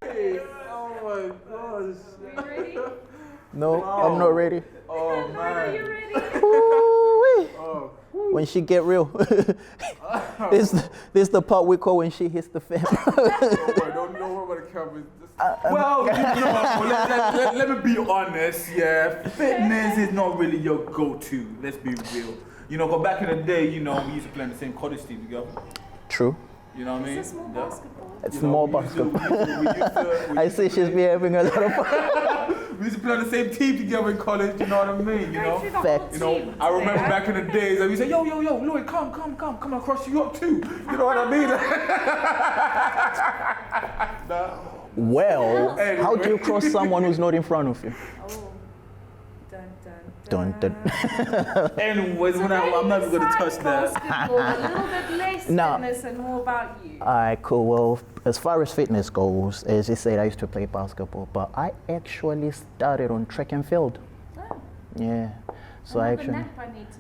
Hey, oh my gosh. Are you ready? No, I'm not ready. Oh Lloyd, man. are you ready? Ooh-wee. Oh. When she get real. this the part we call when she hits the fan. Don't worry about the camera. Well, let me be honest, yeah. Fitness is not really your go-to, let's be real. You know, go back in the day, you know, we used to play in the same college team together. True. You know what I mean? It's a small basketball. It's You know, small we used to- basketball. we I used see to she's play- having a lot of fun. We used to play on the same team together in college, you know what I mean? You know? Facts. You know, I remember back in the days, and we say, yo, Lloyd, come across you up too. You know what I mean? Nah. Well, Anyway. how do you cross someone who's not in front of you? Oh. Dun, dun. Anyways, I'm not even gonna touch that. Basketball, a little bit less No. fitness and more about you. Alright, cool. Well, as far as fitness goes, as you said, I used to play basketball, but I actually started on track and field. Oh, Yeah. So I another actually nap I need to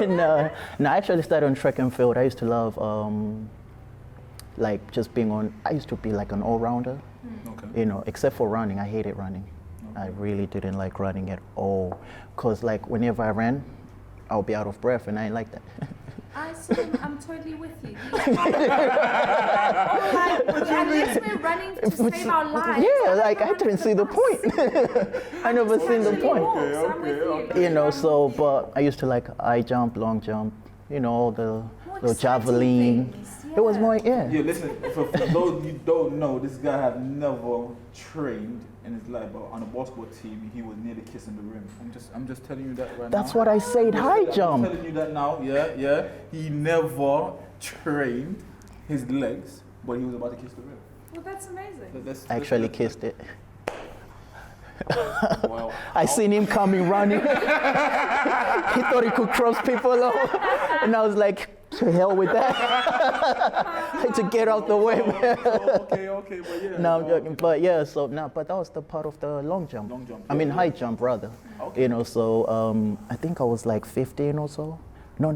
take. no, I actually started on track and field. I used to love like just being on. I used to be like an all-rounder. Okay. You know, except for running. I hated running. I really didn't like running at all. Cause like whenever I ran, I'll be out of breath, and I ain't like that. I see, I'm totally with you. Unless we're running to save our lives. Yeah, like I didn't see the point. I never seen the point. I'm with you. You know, so but I used to like high jump, long jump. You know, all the More javelin. exciting things, It was more yeah. Yeah, listen, for those you don't know, this guy have never trained in his life, but on a basketball team, he was nearly kissing the rim. I'm just telling you that right now. That's what I said. High I'm jump. telling you that now. Yeah. He never trained his legs, but he was about to kiss the rim. Well, that's amazing. I actually kissed it. Wow. I seen him coming running. He thought he could cross people over, and I was like, to hell with that. I had to get out the way, man. Okay, but yeah. No, I'm joking. But yeah, so no, but that was the part of the long jump. Long jump, I mean yeah. high jump rather. Okay. You know, so I think I was like 15 or so. No.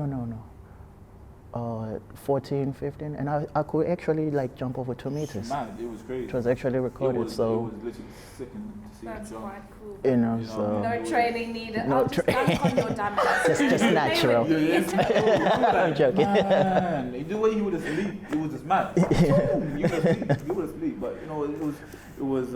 14, 15, and I could actually like jump over 2 meters. Man, it was great. It was actually recorded, It was literally sickening to see That's him jump. quite cool. you know, You know, so No training needed. No I'll just dunk on your dumbass. just natural. I'm joking. Man, the way he would have sleep, it was just mad. You would have sleep, but you know, it was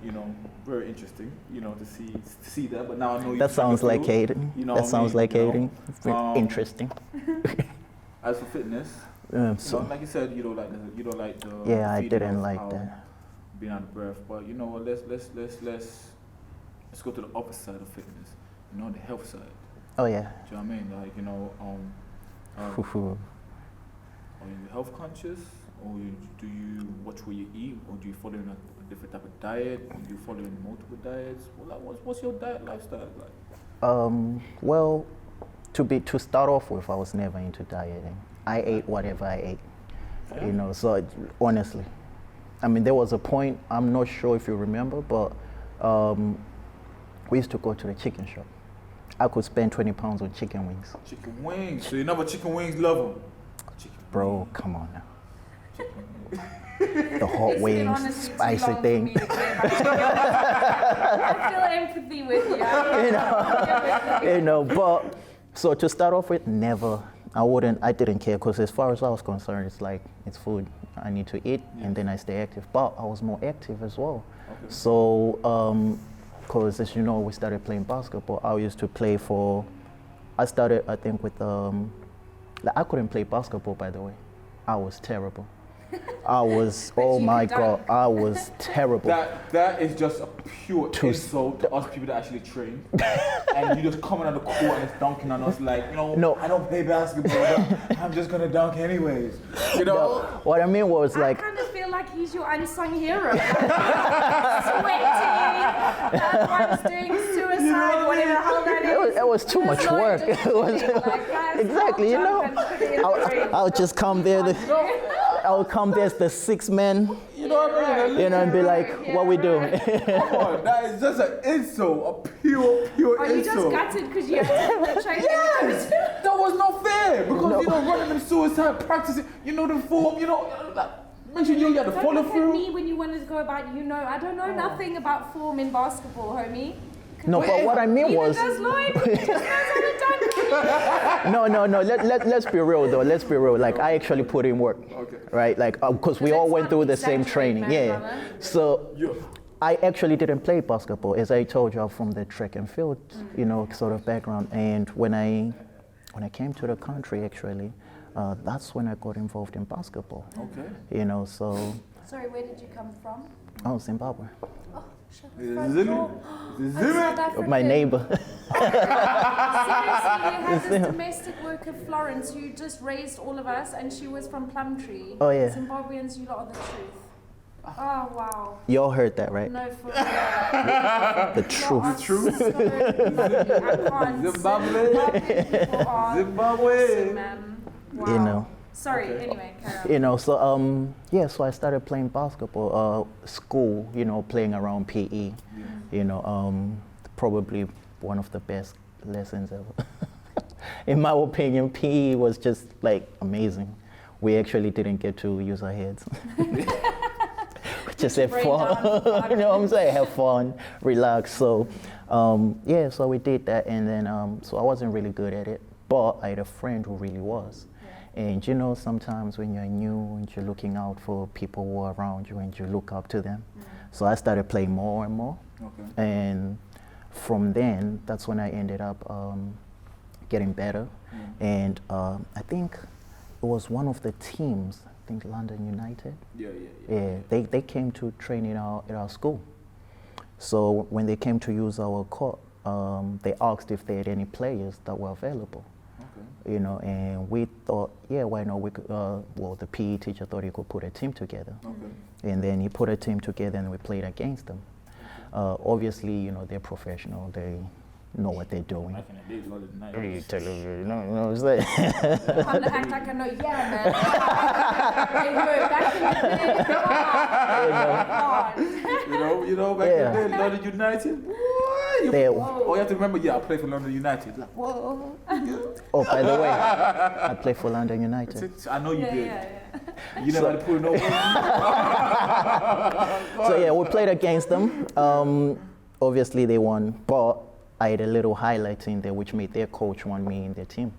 you know, very interesting, you know, to see that. But now I know you. That sounds like hating. You know That what I sounds mean? like You know? hating. It's been interesting. As for fitness, So like you said, you don't like the yeah, I feeling didn't of like how that. being out of breath. But you know what? Let's go to the opposite side of fitness. You know, the health side. Oh yeah. Do you know what I mean? Like, you know, are you health conscious, or do you watch what you eat, or do you follow a different type of diet, or do you follow multiple diets? Well, like, what's your diet lifestyle like? Well, to start off with, I was never into dieting. I ate whatever I ate. Yeah. You know, so honestly, I mean, there was a point. I'm not sure if you remember, but we used to go to the chicken shop. I could spend 20 pounds on chicken wings. Chicken wings. So you're not a chicken wings lover? Bro, come on now. The hot It's been wings, honestly too spicy long for thing. me to get. I feel empathy with you. You know, but so to start off with, I didn't care, because as far as I was concerned, it's like, it's food. I need to eat, and then I stay active. But I was more active as well. Okay. So, because as you know, we started playing basketball. I used to play I started, I think, with, I couldn't play basketball, by the way. I was terrible. Oh my God, I was terrible. That is just a pure insult to us people that actually train. And you just coming on the court and it's dunking on us like, you know, No. I don't play basketball, but I'm just gonna dunk anyways. You know? No, what I mean was I like, kind of feel like he's your unsung hero. Sweating, that one's doing suicide, whatever the hell that is. it was too much There's Lloyd work. just It was sitting like, guys, exactly, you I'll know. jump and put it in the ring. I'll just come there. I'll come there as the 6th man, You know what I mean? you know, and be like, what we doing? Come on, that is just an insult, a pure Are you just insult. gutted because you have to train? Yes! That was not fair, because you know, running them suicide practices, you know, the form, you know, like, make sure you got to follow Don't look through. at me when you wanted to go about, you know, I don't know nothing about form in basketball, homie. No, but what I mean Neither was. does Lloyd. He just knows how to dunk. No. Let's be real though. Let's be real. Like I actually put in work, Okay. right? Like because we all went through the same training. Yeah. So I actually didn't play basketball, as I told you, I'm from the track and field, you know, sort of background. And when I came to the country, actually, that's when I got involved in basketball. Okay. You know, so. Sorry, where did you come from? Oh, Zimbabwe. Oh, shut Zimmy. Zimmy. My neighbor. Seriously, you had this domestic worker, Florence, who just raised all of us, and she was from Plumtree. Oh, yeah. Zimbabweans, you lot are the truth. Oh, wow. You all heard that, right? No, for real. The truth. The truth. Zimbabwe. Wow. You know. Sorry, Okay. anyway, carry on. You know, so so I started playing basketball. School, you know, playing around PE. You know, probably one of the best lessons ever. In my opinion, PE was just like amazing. We actually didn't get to use our heads. We just had Brain fun. down. You know what I'm saying? Have fun, relax. So, so we did that, and then so I wasn't really good at it, but I had a friend who really was. And you know, sometimes when you're new and you're looking out for people who are around you and you look up to them. So I started playing more and more. Okay. And from then, that's when I ended up getting better. And I think it was one of the teams, I think London United. Yeah, they came to train in our school. So when they came to use our court, they asked if they had any players that were available. You know, and we thought, yeah, why not? We could, well, the PE teacher thought he could put a team together. Okay. And then he put a team together and we played against them. Obviously, you know, they're professional. They know what they're doing. Back in the days, London United. You know what I'm saying? I'm gonna act like I know, yeah, man. They were back in the day. Come on. You know, back in the day, London United. You have to remember, I played for London United. Like, whoa. Oh, by the way, I play for London United. I know you did. Yeah. You never had to put it over. So yeah, we played against them. Obviously they won, but I had a little highlight in there which made their coach want me in their team.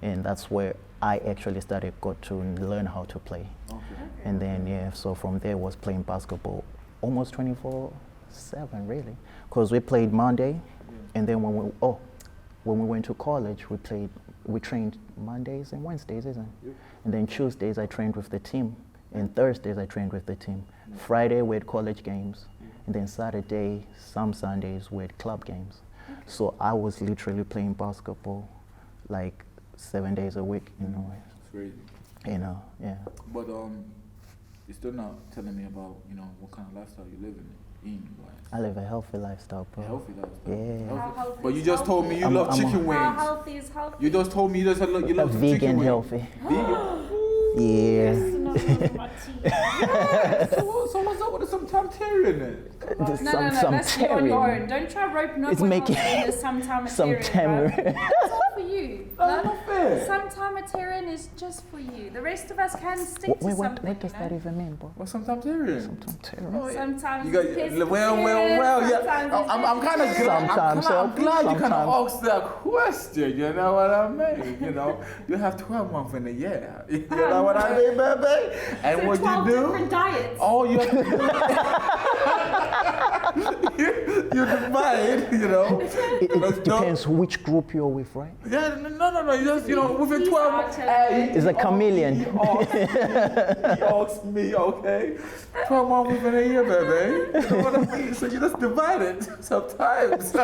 And that's where I actually got to learn how to play. Okay. And then so from there was playing basketball almost 24/7 really. Because we played Monday, and then when we went to college, we trained Mondays and Wednesdays, isn't it? Yep. And then Tuesdays I trained with the team, and Thursdays I trained with the team. Friday we had college games, and then Saturday, some Sundays we had club games. So I was literally playing basketball like 7 days a week, you know. It's crazy. You know, yeah. But you're still not telling me about, you know, what kind of lifestyle you live in. I live a healthy lifestyle, bro. A healthy lifestyle. Yeah. How healthy But you is just told me you love chicken wings. How healthy is healthy? You just told me you love chicken vegan wings. healthy. Vegan? Yeah. So what's up with some Tamtarian then? No, that's your own. Don't try rope no It's one making else in the some tamarind. It's all for you. That's not fair. Some is just for you. The rest of us can stick to something. What does that even mean, bro? What's some Tamtarian? Sometimes You got, well, yeah. I'm kind of glad. I'm glad you kind of asked that question. You know what I mean? You know, you have 12 months in a year. You know what I mean, baby? And so what 12 you do? different diets. Oh, you have to you divide, you know. It depends which group you're with, right? Yeah, no. You just, you know, within 12 months. It's a chameleon. He asked me, okay? 12 months within a year, baby. You know what I mean? So you just divide it sometimes.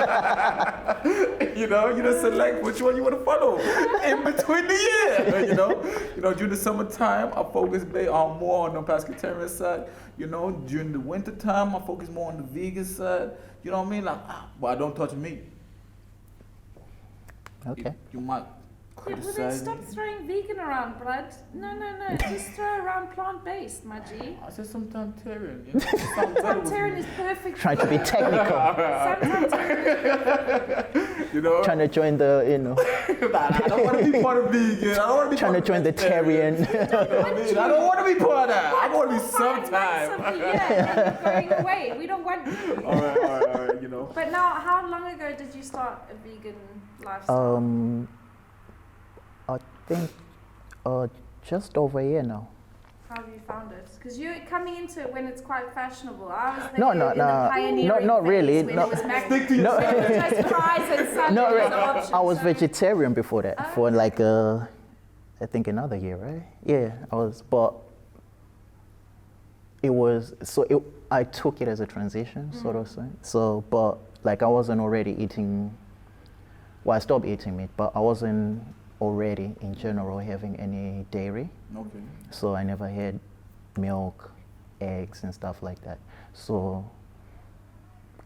You know, you just select which one you want to follow in between the year. You know, during the summertime, I focus more on the pescatarian side. You know, during the winter time, I focus more on the vegan side. You know what I mean? Like, but I don't touch meat. Okay. You might Yeah, well then stop throwing vegan around, blood. No. Just throw around plant-based, my G. I said sometimes Tyrion. Sometimes is perfect. Trying to be technical. Sometimes You know? Trying to join the, you know. I don't want to be part of vegan. I don't want to be Trying to join the Tyrion. I don't want to be part of that. I want to be sometime. Yeah, you're going away. We don't want you. All right, you know. But now, how long ago did you start a vegan lifestyle? I think just over a year now. How have you found it? Because you're coming into it when it's quite fashionable. I was No, in the pioneering not phase really. when No. it was Stick to yourself. when it was just fries and salads Not as really. an option. I was So- vegetarian before that for like I think another year, right? Yeah, I was, but it was I took it as a transition, sort of thing. So, but like I wasn't already eating. Well, I stopped eating meat, but I wasn't already in general having any dairy. Okay. So I never had milk, eggs, and stuff like that. So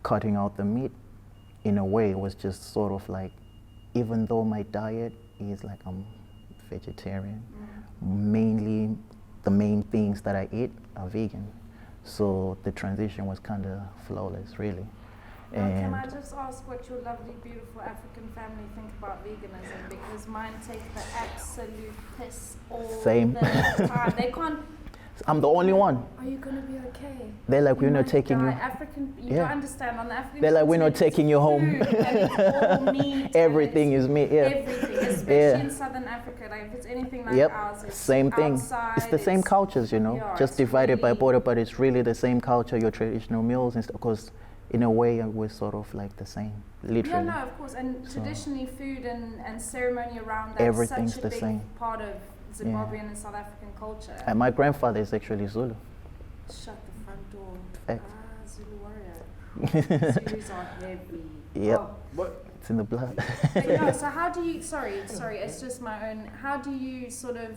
cutting out the meat, in a way, was just sort of like, even though my diet is like I'm vegetarian, mainly the main things that I eat are vegan. So the transition was kind of flawless, really. Now, can And I just ask what your lovely, beautiful African family think about veganism? Because mine take the absolute piss all Same. the time. They can't. I'm the only one. Are you gonna be okay? They're like, we're You not might taking die. you. African, you Yeah. don't understand. On the African They're like, we're not continent, taking you home. food and it's all meat and Everything is meat, yeah. Everything, especially Yeah. in Southern Africa. Like if it's anything like Yep, ours, it's same thing. outside, It's the same cultures, you know, yeah, just it's divided by really- border, but it's really the same culture, your traditional meals and stuff, because in a way we're sort of like the same, literally. Yeah, no, of course. And So- traditionally, food and ceremony around that Everything's such a the big same. part of Zimbabwean and South African culture. And my grandfather is actually Zulu. Shut the front door. Fact. Zulu warrior. Zulus are heavy. Yep. Oh. But It's in the blood. But no, so how do you, sorry, it's just my own, how do you sort of,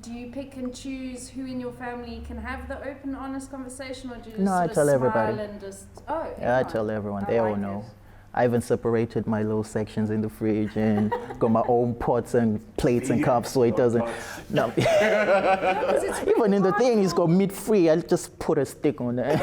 do you pick and choose who in your family can have the open, honest conversation, or do you just No, I sort of tell smile everybody. and just, Yeah, I everyone? tell everyone, I they all like know. it. I even separated my little sections in the fridge and got my own pots and plates and cups so it doesn't. No. No, 'cause it's really Even in the hard thing, it's for- got meat free. I just put a stick on there.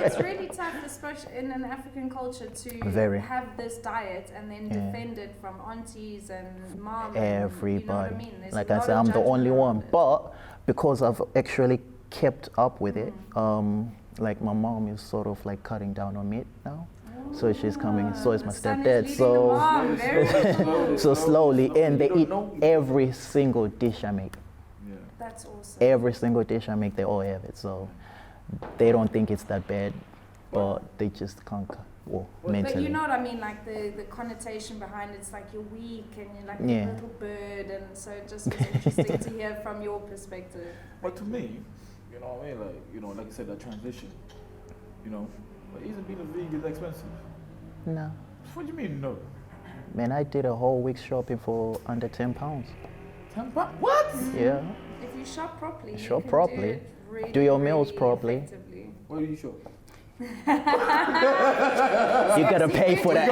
It's really tough, especially in an African culture, to Very. have this diet and then Yeah. defend it from aunties and mom. Everybody. You know what I mean? There's Like a I lot said, of I'm the judgment only around one. it. But because I've actually kept up with it, like my mom is sort of like cutting down on meat now. So she's coming, so is my The son is stepdad. leading the So mom, very good. so slowly, and they You eat don't know. every single dish I make. yeah. That's awesome. Every single dish I make, they all have it. So they don't think it's that bad, but they just can't. Well, But mentally. you know what I mean, like the connotation behind it's like you're weak and you're like Yeah. a little bird, and so it just was interesting to hear from your perspective. But to me, you know what I mean? Like, you know, like I said, that transition, you know, but even being a vegan is expensive. No, What do you mean, no? man, I did a whole week's shopping for under £10. £10? What? Yeah. If you shop properly, you Shop can properly. do it really, Do your meals really properly. effectively. What are you sure? You gotta pay for that.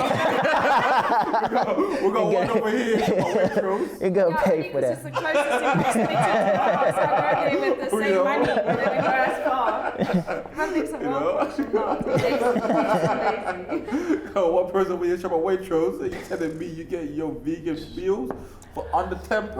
We're going to walk over here. Waitrose. You gotta Yeah, pay for because that. it's the closest in proximity to the house. I work here with the same money, but then we go as far. Having some You know? more portion now. One person over here shop at Waitrose, and you telling me you get your vegan meals for under £10?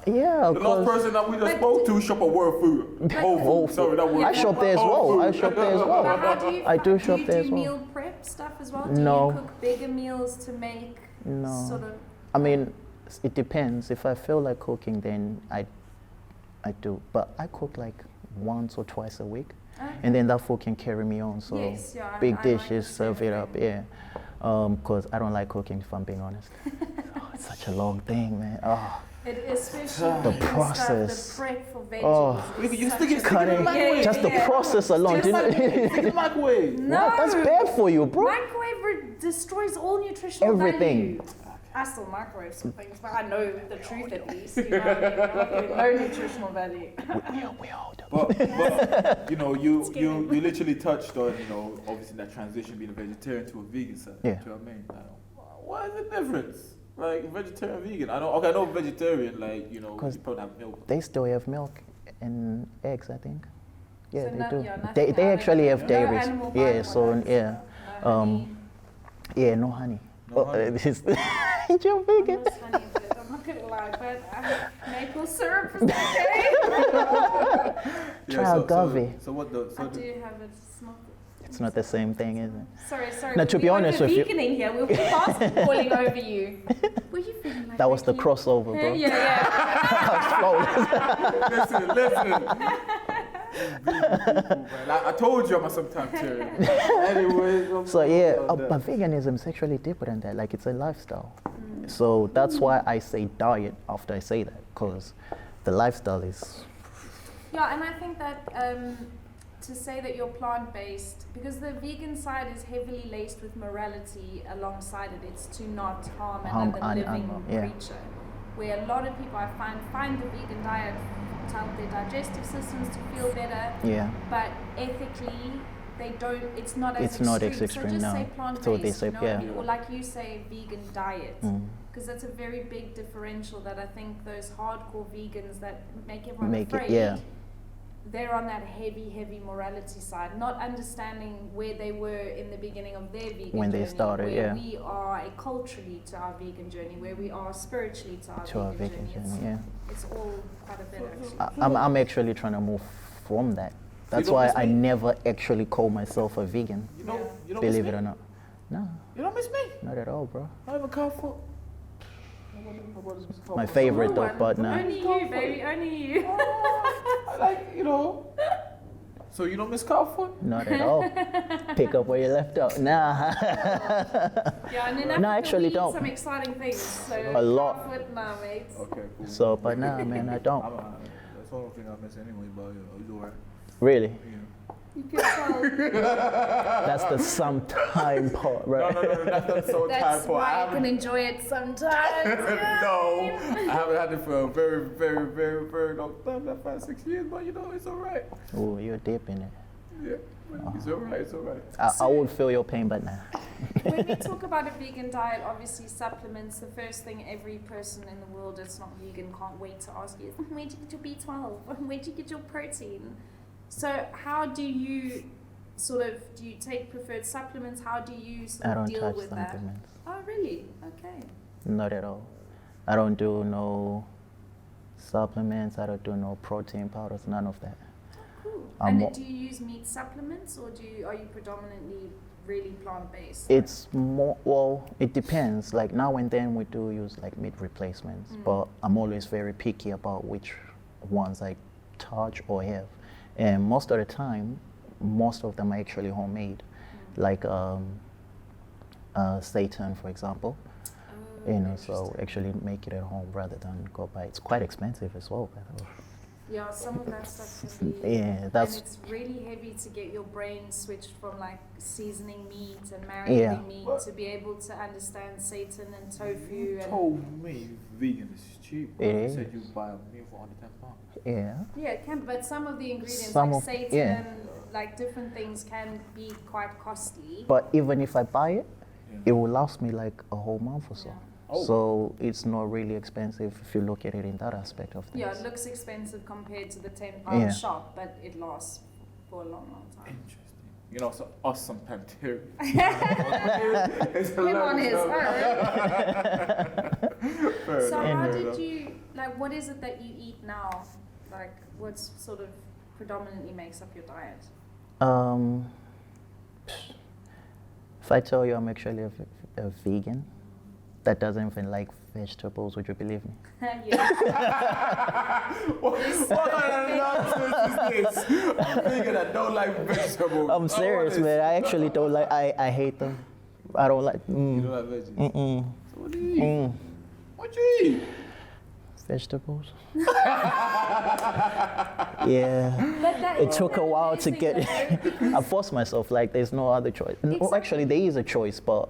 Yeah, of The last course. person that we just But spoke to shop at World Food. Whole Whole Food. Sorry, not World I Food. shop there as Whole well. I Food. shop there as But well. how do you I do shop you there do as well. meal prep stuff as well? Do No. you cook bigger meals to make No. sort of? I mean, it depends. If I feel like cooking, then I do. But I cook like once or twice a week, and then that food can carry me on. So Yes, yeah, big I like dishes, the serve same it up. thing. Yeah, because I don't like cooking. If I'm being honest, it's such a long thing, man. Oh, It is, especially The vegan process. Stuff, the prep for veggies. Oh. is You such stick it a- in the cutting, microwave. just the process alone. Just do you know- like- Stick in the microwave. No, What? That's bad for you, bro. Microwave destroys all nutritional Everything. value. I still microwave some things, but I know the truth at least. You know what I mean? I'm not giving no nutritional value. We all do. But you know, you Scared. literally touched on, you know, obviously that transition being a vegetarian to a vegan side. Yeah. Do you know what I mean? What is the difference? Like vegetarian, vegan. I know vegetarian. Like you 'Cause you probably have milk. They still have milk and eggs, I think. Yeah, So they no- do. yeah, nothing They actually have No dairies. animal Yeah, so byproducts, yeah, no honey, yeah, no honey. No honey. This is you're vegan. almost honey, but I'm not gonna lie, but maple syrup is okay. Try agave. So what the? So I the, do have it. It's not. It's not the same thing, is it? Sorry. Now, to be honest with you- veganing here. We're basketballing over you. Were you feeling like That was the Ricky? crossover, bro. Yeah. listen. I told you I'm a sometime Terry. Anyways. So yeah, but veganism is actually deeper than that. Like it's a lifestyle. So that's why I say diet after I say that, because the lifestyle is. Yeah, and I think that to say that you're plant-based, because the vegan side is heavily laced with morality alongside it. It's to not harm Harm another an living animal, yeah. creature. Where a lot of people I find the vegan diet to help their digestive systems to feel better, Yeah. but ethically they don't. It's not as It's extreme. not as extreme, So just no. say plant-based. So they say, you know, yeah. or like you say, vegan diet. Mm. Because that's a very big differential that I think those hardcore vegans that make everyone Make it, afraid, yeah. they're on that heavy morality side, not understanding where they were in the beginning of their vegan When journey, they started, where yeah. we are culturally to our vegan journey, where we are spiritually to our vegan journey. Yeah. It's all quite a bit actually. I'm actually trying to move from that. That's don't why miss I me? never actually call myself a vegan. You don't Believe miss it me? or not. No, You don't miss me? not at all, bro. I have a car for. My favorite No though, one. but no. Only you, baby, only you. I like, So you don't miss car food? Not at all. Pick up where you left off. Nah. Yeah, and in No, Africa actually we eat don't. some exciting things. So A lot. Food now, mates. Okay, cool. So, but nah, man, I don't. That's one thing I miss anyway, but it's alright. Really? Yeah. You can tell. That's the sometime part, right? No, that's so That's time for. why you can enjoy it sometimes. No, I haven't had it for a very, very, very, very long time, like 5-6 years, but it's alright. Oh, you're deep in it. Yeah, it's alright. I would feel your pain, but nah. When we talk about a vegan diet, obviously supplements, the first thing every person in the world that's not vegan can't wait to ask you is, where'd you get your B12? Where'd you get your protein? So how do you do you take preferred supplements? How do you sort I of don't deal touch with that? supplements. Oh, really? Okay. Not at all. I don't do no supplements. I don't do no protein powders. None of that. Cool. I'm And do you use meat supplements or are you predominantly really plant-based? It's more, well, it depends. Like now and then we do use like meat replacements, but I'm always very picky about which ones I touch or have. And most of the time, most of them are actually homemade. Like seitan, for example. So actually make it at home rather than go buy. It's quite expensive as well, by the way. Yeah, some of that stuff can be. Yeah, that's. And it's really heavy to get your brain switched from like seasoning meat and marinating meat to be able to understand seitan and tofu. You And told me vegan is cheap. It You said is. you buy a meal for under £10. Yeah. yeah, it can. But some of the ingredients, Some like of- seitan, yeah. like different things, can be quite costly. But even if I buy it, Yeah. it will last me like a whole month or so. Yeah. Oh. So it's not really expensive if you look at it in that aspect of things. Yeah, it looks expensive compared to the £10 Yeah. shop, but it lasts for a long time. Interesting. So us sometimes too. Him on his So how enough. did you, like, what is it that you eat now? Like, what's sort of predominantly makes up your diet? If I tell you I'm actually a vegan that doesn't even like vegetables, would you believe me? Yeah. What kind of nonsense is this? I'm thinking I don't like vegetables. I'm serious, man. I actually don't like. I hate them. I don't like. You don't like veggies? Mm-mm. So what do you eat? Mm. What you eat? Vegetables. Yeah. But that It is took a very while to basic, get. though. I forced myself. Like there's no other choice. No, Exactly. actually, there is a choice, but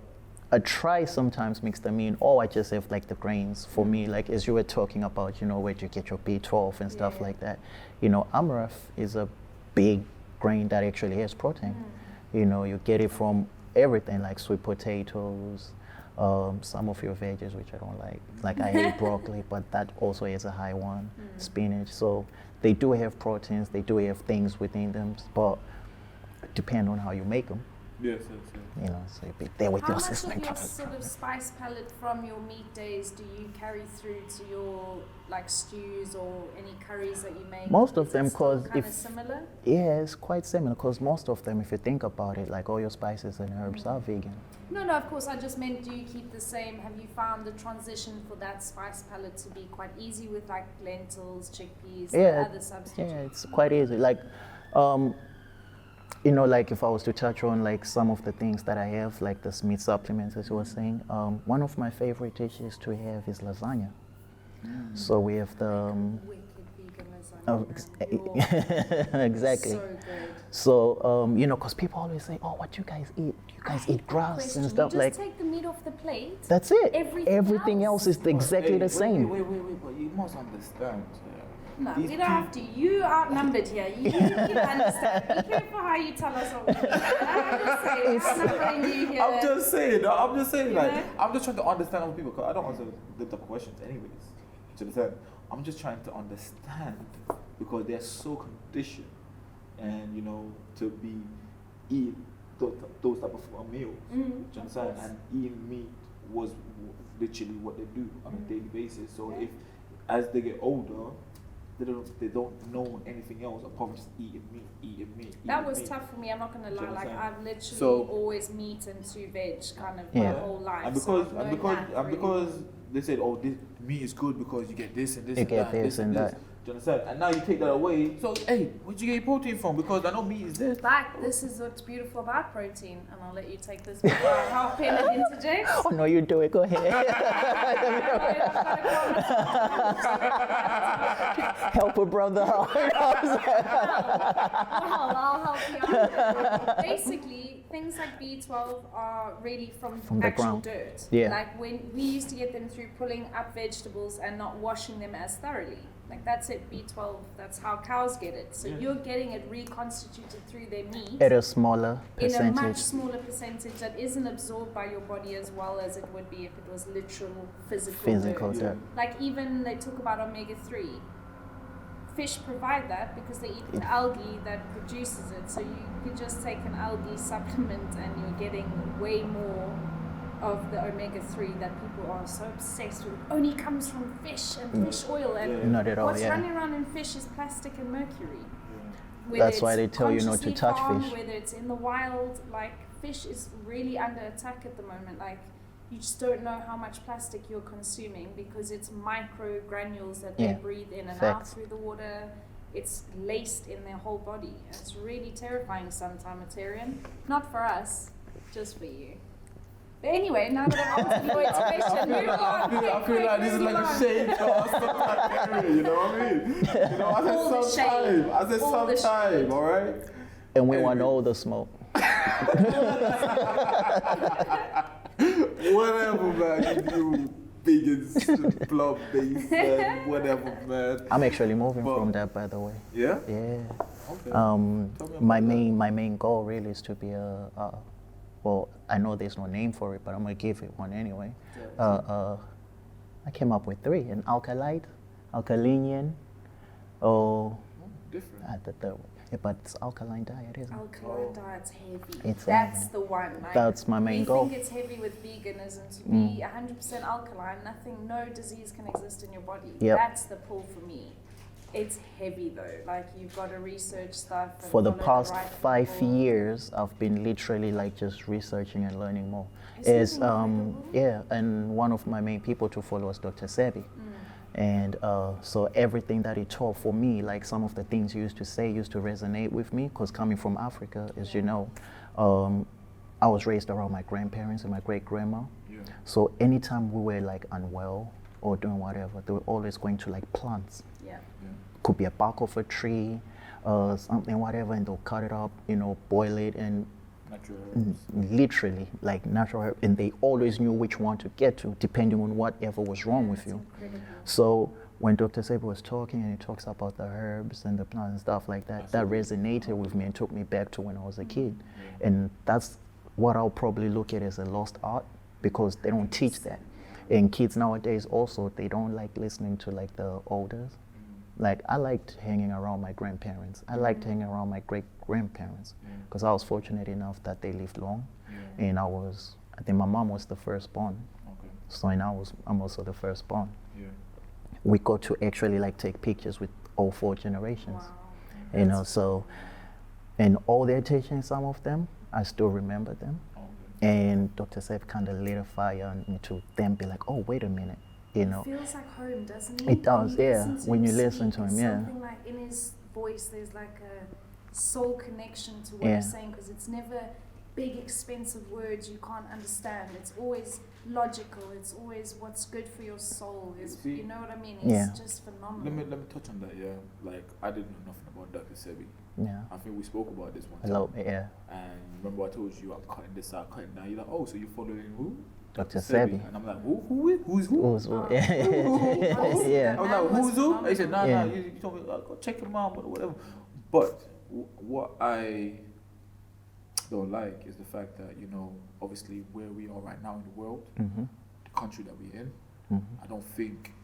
I try sometimes mix them in, or I just have like the grains. For me, like as you were talking about, where you get your B12 and stuff Yeah. like that. Amaranth is a big grain that actually has protein. You get it from everything, like sweet potatoes, Some of your veggies, which I don't like. Like I hate broccoli, but that also is a high one. Spinach. So they do have proteins. They do have things within them, but depend on how you make them. Yes, yes, yes. You know, so you be there with How your much sister. of your sort of spice palette from your meat days do you carry through to your like stews or any curries that you make? Most of Is them, it still cause kind of if similar? yeah, it's quite similar. Cause most of them, if you think about it, like all your spices and herbs are vegan. No, of course. I just meant, do you keep the same? Have you found the transition for that spice palette to be quite easy with like lentils, chickpeas, Yeah, and other substitutes? Yeah, it's quite easy. Like, you know, like if I was to touch on like some of the things that I have, like the meat supplements, as you were saying, one of my favorite dishes to have is lasagna. So we have the Wicked vegan lasagna. oh, exactly. So good. So you know, because people always say, "Oh, what do you guys eat? You guys eat grass Question. and stuff You like." just take the meat off the plate. That's it. Everything else else is exactly the same. Wait, but you must understand. No, These we don't have to. You outnumbered here. You can understand. Be careful how you tell us what we need. I'm outnumbering you here. I'm just saying, like, know? I'm just trying to understand other people, because I don't answer them type of questions anyways. Do you understand? I'm just trying to understand, because they're so conditioned, and you know, to be eat those type of meals. Do you understand? And eating meat was literally what they do on a daily basis. So if, as they get older, they don't know anything else apart from just eating meat. That was tough for me. I'm not gonna lie. Like I've literally So- always meat and two veg kind of Yeah. my whole life. And so because I've and known because that and really because they said, oh, this meat is good because you get this and this You and get that, this and that. Do you understand? And now you take that away. So hey, where'd you get your protein from? Because I know meat is this. But this is what's beautiful about protein, and I'll let you take this before I hop in and interject. Oh no, you do it. Go ahead. Help a brother out. Well, I'll help you out. Basically, things like B12 are really from the actual ground. dirt. Yeah. Like when we used to get them through pulling up vegetables and not washing them as thoroughly. Like that's it, B12. That's how cows get it. So you're getting it reconstituted through their meat. At a smaller In a much percentage. smaller percentage that isn't absorbed by your body as well as it would be if it was literal Physical dirt. dirt. Like even they talk about omega-3. Fish provide that because they eat the algae that produces it. So you could just take an algae supplement and you're getting way more of the omega-3 that people are so obsessed with. It only comes from fish and fish oil, and Not at all, what's yeah. running around in fish is plastic and mercury. Whether That's why it's they tell you not to consciously touch farmed, fish. Whether it's in the wild, like fish is really under attack at the moment. Like you just don't know how much plastic you're consuming because it's micro granules that they Yeah. breathe in and Facts. out through the water. It's laced in their whole body. It's really terrifying sometimes, Tyrion. Not for us, just for you. But anyway, now that I've answered Lloyd's question, move on. I feel like this is like a shade cast of that area, you know what I mean? You know, All the I said shade. sometime. I said All the sometime, shade. alright? And we want all the smoke. Whatever, man. You vegan, plant-based, man. Whatever, man. I'm actually moving But- from that, by the way. Yeah? Yeah. Okay. My about my main goal really is to be a well, I know there's no name for it, but I'm gonna give it one anyway. I came up with 3: an alkalite, alkaline, Different. the third one. Yeah, but it's alkaline diet, isn't it? Alkaline diet's heavy. It's That's heavy. the one. Like, That's my main goal. We think it's heavy with veganism to be 100% alkaline. No disease can exist in your body. Yep. That's the pull for me. It's heavy though. Like you've got to research stuff. And For the follow past right 5 people. years, I've been literally like just researching and learning more. Isn't Is it incredible? yeah, and one of my main people to follow is Dr. Sebi. And so everything that he taught for me, like some of the things he used to say used to resonate with me because coming from Africa, as you know, I was raised around my grandparents and my great grandma. Yeah. So anytime we were like unwell or doing whatever, they were always going to like plants. Yeah. Could be a bark of a tree, something, whatever, and they'll cut it up, you know, boil it, and Natural herbs. literally like natural herb, and they always knew which one to get to depending on whatever was wrong with you. Incredible. So when Dr. Sebi was talking and he talks about the herbs and the plants and stuff like that, that resonated with me and took me back to when I was a kid. And that's what I'll probably look at as a lost art because they don't teach that. And kids nowadays also, they don't like listening to like the elders. Like I liked hanging around my grandparents. I liked hanging around my great grandparents because I was fortunate enough that they lived long, and I think my mom was the firstborn, so and I'm also the firstborn. We got to actually like take pictures with all 4 generations, you know. So, and all their teachings, some of them I still remember them, and Dr. Seth kind of lit a fire into them, be like, oh, wait a minute. You know, it feels like home, doesn't it? It does, yeah. When you listen to him, yeah. Something like in his voice, there's like a soul connection to what he's saying, because it's never big, expensive words you can't understand. It's always logical. It's always what's good for your soul. You know what I mean? It's just phenomenal. Let me touch on that. Yeah, like I didn't know nothing about Dr. Sebi. Yeah. I think we spoke about this one time. A little bit, yeah. And remember I told you I'm cutting this out, cutting that. You're like, oh, so you're following who? Dr. Sebi. And I'm like, who's who? Who's who? Yeah. I was like, who's who? And he said, nah, you told me, go check him out, or whatever. But what I don't like is the fact that, you know, obviously where we are right now in the world, the country that we're in, I don't think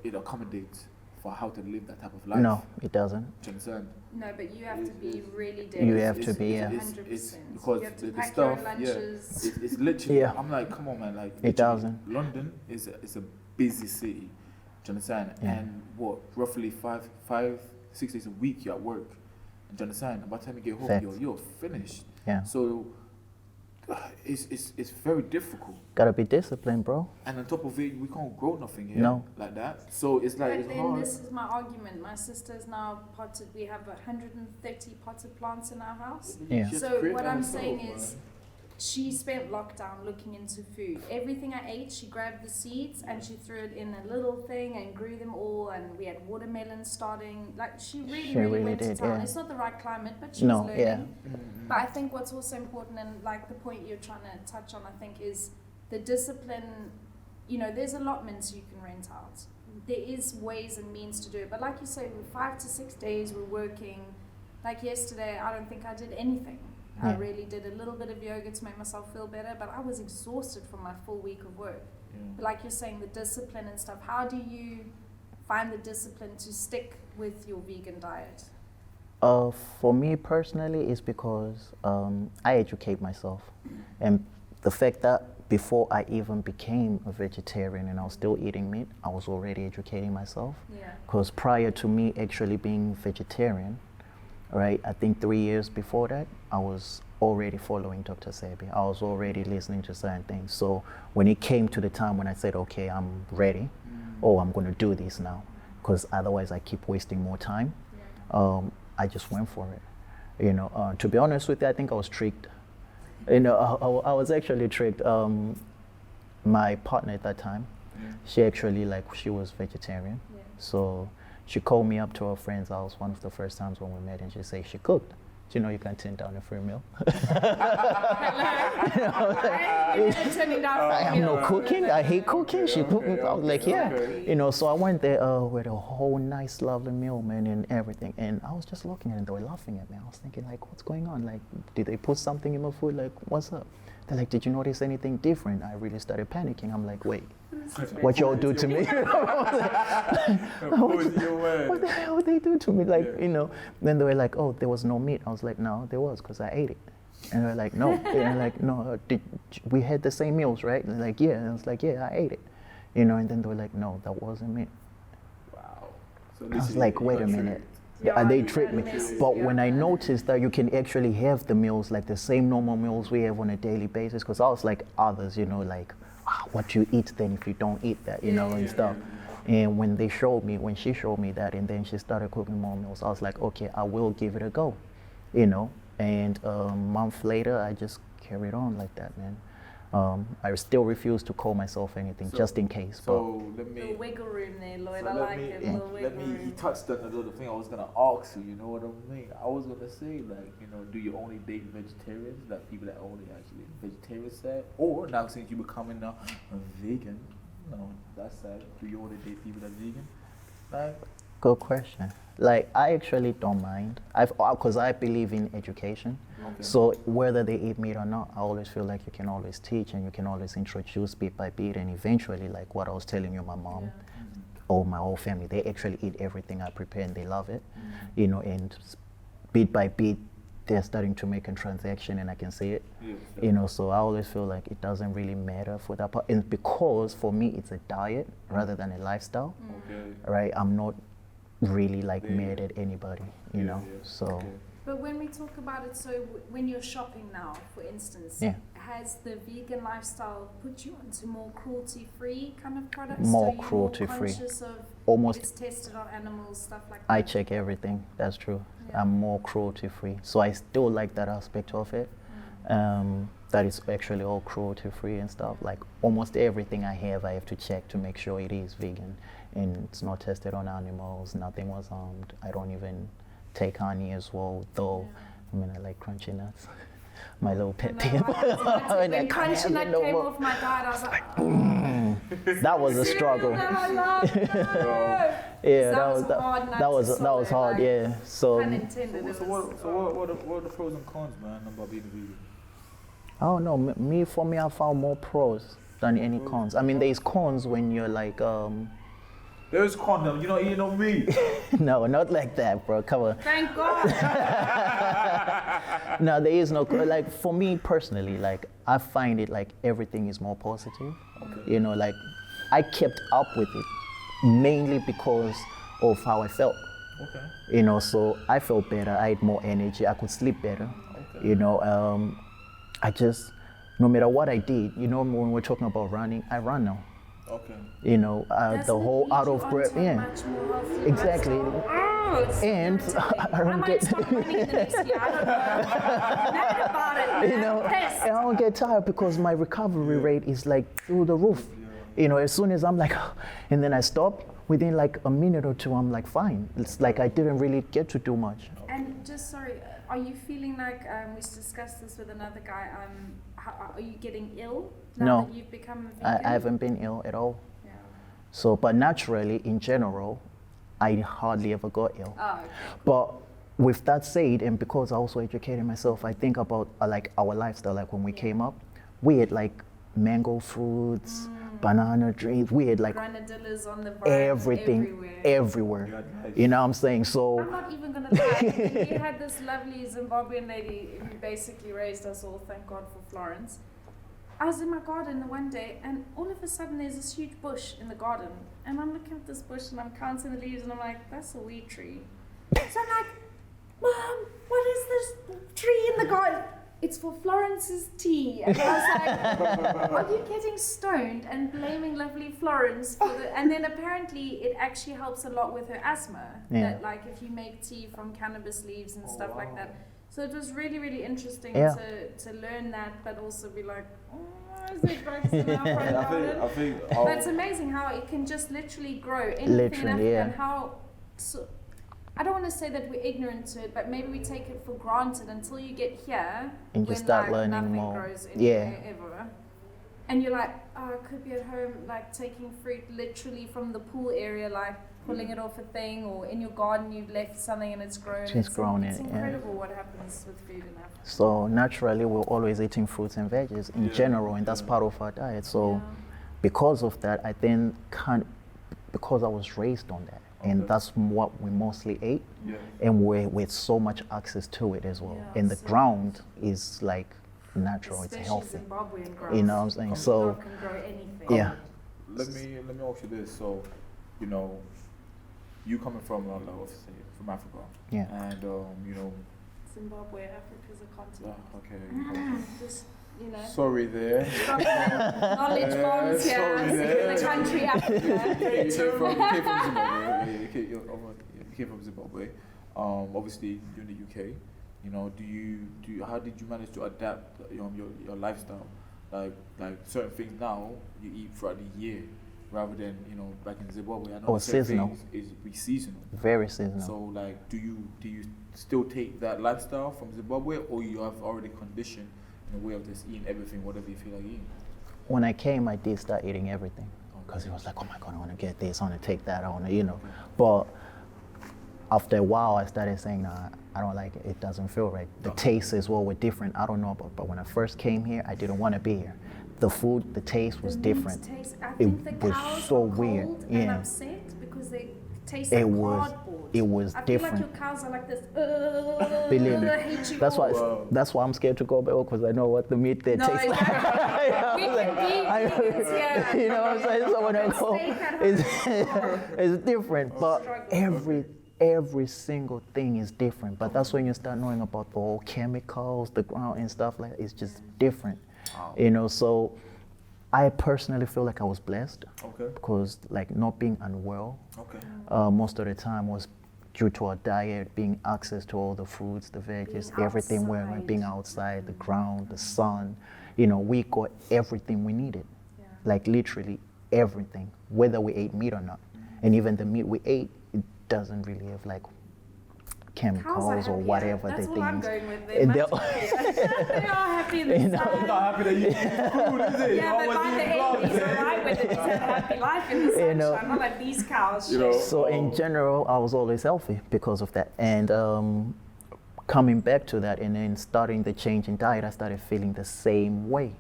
it accommodates for how to live that type of life. No, it doesn't. Do you understand? No, but you have to be really dedicated. You have to be, yeah. 100%. It's because you have to the pack stuff, your lunches. it's literally, Yeah. I'm like, come on, man, like, It doesn't. London is a busy city. Do you understand? Yeah. And what, roughly 6 days a week you're at work. Do you understand? And by the time you get home, Facts. you're finished. Yeah. So it's very difficult. Gotta be disciplined, bro. And on top of it, we can't grow nothing here like that. So it's like, But it's then hard. this is my argument. My sister's now potted. We have 130 potted plants in our house. Yeah. She has to So create what that I'm herself, saying man. is, she spent lockdown looking into food. Everything I ate, she grabbed the seeds and she threw it in a little thing and grew them all. And we had watermelons starting. Like she really went to did, town. yeah. It's not the right climate, but she was learning. yeah. But I think what's also important, and like the point you're trying to touch on, I think, is the discipline. You know, there's allotments you can rent out. There is ways and means to do it. But like you say, with 5 to 6 days, we're working. Like yesterday, I don't think I did anything. I really did a little bit of yoga to make myself feel better, but I was exhausted from my full week of work. But like you're saying, the discipline and stuff, how do you find the discipline to stick with your vegan diet? For me personally, it's because I educate myself. And the fact that before I even became a vegetarian and I was still eating meat, I was already educating myself. Because prior to me actually being vegetarian, right, I think 3 years before that, I was already following Dr. Sebi. I was already listening to certain things. So when it came to the time when I said, okay, I'm ready, I'm going to do this now, because otherwise I keep wasting more time, I just went for it. You know, to be honest with you, I think I was tricked. You know, I was actually tricked. My partner at that time, she actually, she was vegetarian. So she called me up to her friend's house one of the first times when we met, and she said she cooked. Do you know you can turn down a free meal? I'm not cooking. I hate cooking. She cooked. I was like, yeah. You know, so I went there with a whole nice, lovely meal, man, and everything. And I was just looking at it. They were laughing at me. I was thinking, like, what's going on? Like, did they put something in my food? Like, what's up? They're like, did you notice anything different? I really started panicking. I'm like, wait, what y'all do to me? What the hell did they do to me? Like, you know, then they were like, oh, there was no meat. I was like, no, there was, because I ate it. And they were like, no. And like, no, we had the same meals, right? And like, yeah. And I was like, yeah, I ate it. You know, and then they were like, no, that wasn't meat. Wow. So I was like, wait a minute. They tricked me. But when I noticed that you can actually have the meals, like the same normal meals we have on a daily basis, because I was like others, you know, like, what you eat then if you don't eat that, you know, and stuff. And when she showed me that, and then she started cooking more meals, I was like, okay, I will give it a go, you know. And a month later, I just carried on like that, man. I still refuse to call myself anything, just in case. So let me. Little wiggle room there, Lloyd. So I like it. Little wiggle room. He touched on another thing I was gonna ask you. You know what I mean? I was gonna say, like, you know, do you only date vegetarians? Like people that only actually vegetarian side, or now since you becoming a vegan, no, that's sad. Do you only date people that are vegan? Like, Good question. Like, I actually don't mind. Because I believe in education. Okay. So whether they eat meat or not, I always feel like you can always teach and you can always introduce bit by bit, and eventually, like what I was telling you, my mom or my whole family, they actually eat everything I prepare and they love it, you know, and bit by bit, they're starting to make a transaction and I can see it, you know, so I always feel like it doesn't really matter for that part. And because for me, it's a diet rather than a lifestyle, right? I'm not really like mad at anybody, you know, so. Okay. But when we talk about it, so when you're shopping now, for instance, has the vegan lifestyle put you onto more cruelty-free kind of products? More Are you cruelty-free. More conscious of Almost. if it's tested on animals, stuff like that? I check everything, that's true. I'm more cruelty-free. So I still like that aspect of it. That is actually all cruelty-free and stuff. Like almost everything I have to check to make sure it is vegan and it's not tested on animals, nothing was harmed. I don't even take honey as well, though. I mean, I like crunchy nuts. My little pet peeve. When crunchy nut came off my diet, I was like, that was a struggle. I love that. Yeah, that was a hard nut that was hard. Yeah, so. Pun intended. So what are the pros and cons, man, about being vegan? I don't know. For me, I found more pros than any cons. I mean, there's cons when you're like. There's condom, you're not eating on me. No, not like that, bro. Come on. Thank God. No, there is no, like for me personally, like I find it like everything is more positive. You know, like I kept up with it mainly because of how I felt. You know, so I felt better, I had more energy, I could sleep better. You know, I just, no matter what I did, you know, when we're talking about running, I run now. You know, the whole out of breath, exactly. And I don't get, you know, and I don't get tired because my recovery rate is like through the roof. You know, as soon as I'm like, and then I stop, within like a minute or two, I'm like fine. It's like I didn't really get to do much. And just sorry, are you feeling like we discussed this with another guy? Are you getting ill now that you've become a vegan? I haven't been ill at all. So, but naturally, in general, I hardly ever got ill. But with that said, and because I also educated myself, I think about like our lifestyle. Like when we came up, we had like mango fruits, banana drinks. We had like granadillas on the vine, everything everywhere. You know what I'm saying? So I'm not even gonna lie. We had this lovely Zimbabwean lady who basically raised us all. Thank God for Florence. I was in my garden one day, and all of a sudden there's this huge bush in the garden, and I'm looking at this bush and I'm counting the leaves, and I'm like, that's a weed tree. So I'm like, Mom, what is this tree in the garden? It's for Florence's tea. And I was like, are you getting stoned and blaming lovely Florence for the... And then apparently it actually helps a lot with her asthma. That like if you make tea from cannabis leaves and stuff like that. So it was really, really interesting to learn that, but also be like, oh, is there drugs in our front garden? I think That's amazing how it can just literally grow anything in Africa and how... So, I don't want to say that we're ignorant to it, but maybe we take it for granted until you get here and you start learning nothing more. Grows anywhere ever. And you're like, oh, I could be at home like taking fruit literally from the pool area, like pulling it off a thing, or in your garden you've left something and it's grown. It's grown. It's incredible what happens with food in Africa. So naturally we're always eating fruits and veggies in general, and that's part of our diet. So because of that, I then because I was raised on that. And that's what we mostly ate, and with so much access to it as well. And the ground is like natural, it's healthy. Zimbabwean ground. You know what I'm saying? So can grow anything. Let me ask you this. So, you know, you coming from obviously from Africa, and you know, Zimbabwe, Africa's a continent. Okay. Just, you know. Sorry there. Knowledge bombs here. The country Africa. You came from Zimbabwe. Obviously, you're in the UK. You know, how did you manage to adapt your lifestyle? Like certain things now you eat throughout the year, rather than back in Zimbabwe. I know seasonal. Things is seasonal. Very seasonal. So like, do you still take that lifestyle from Zimbabwe, or you have already conditioned in a way of just eating everything, whatever you feel like eating? When I came, I did start eating everything because it was like, oh my God, I want to get this, I want to take that, I want to, But after a while, I started saying, nah, I don't like it. It doesn't feel right. The taste as well were different. I don't know about, but when I first came here, I didn't want to be here. The food, the taste was different. I think the was cows so are weird. cold Yeah. and upset because they taste It like was- cardboard. it was I feel different. like your cows are like this. Believe me. I hate you That's why. all. That's why I'm scared to go back because I know what the meat there No, tastes like. exactly. We can be vegans, yeah. You know what I'm saying? So when I go, Steak at it's different. But Struggle. every single thing is different. But that's when you start knowing about the whole chemicals, the ground and stuff like that. It's just different. Wow. You know, so I personally feel like I was blessed Okay. because like not being unwell Okay. most of the time was due to our diet, being access to all the fruits, the veggies, Being everything we're outside. being outside, the ground, the sun. You know, we got everything we needed. Yeah. Like literally everything, whether we ate meat or not. And even the meat we ate, it doesn't really have like Cows are chemicals or happier. whatever That's the all I'm things. going with. And They're they're- much happier. They are happy in the You know, sun. I'm not happy that you eat food, is it? Yeah, but by the 80s, alright, when they just had a happy life in the sunshine, You know. not like these cows. You know, So in general, I was always healthy because of that. And coming back to that and then starting the change in diet, I started feeling the same way.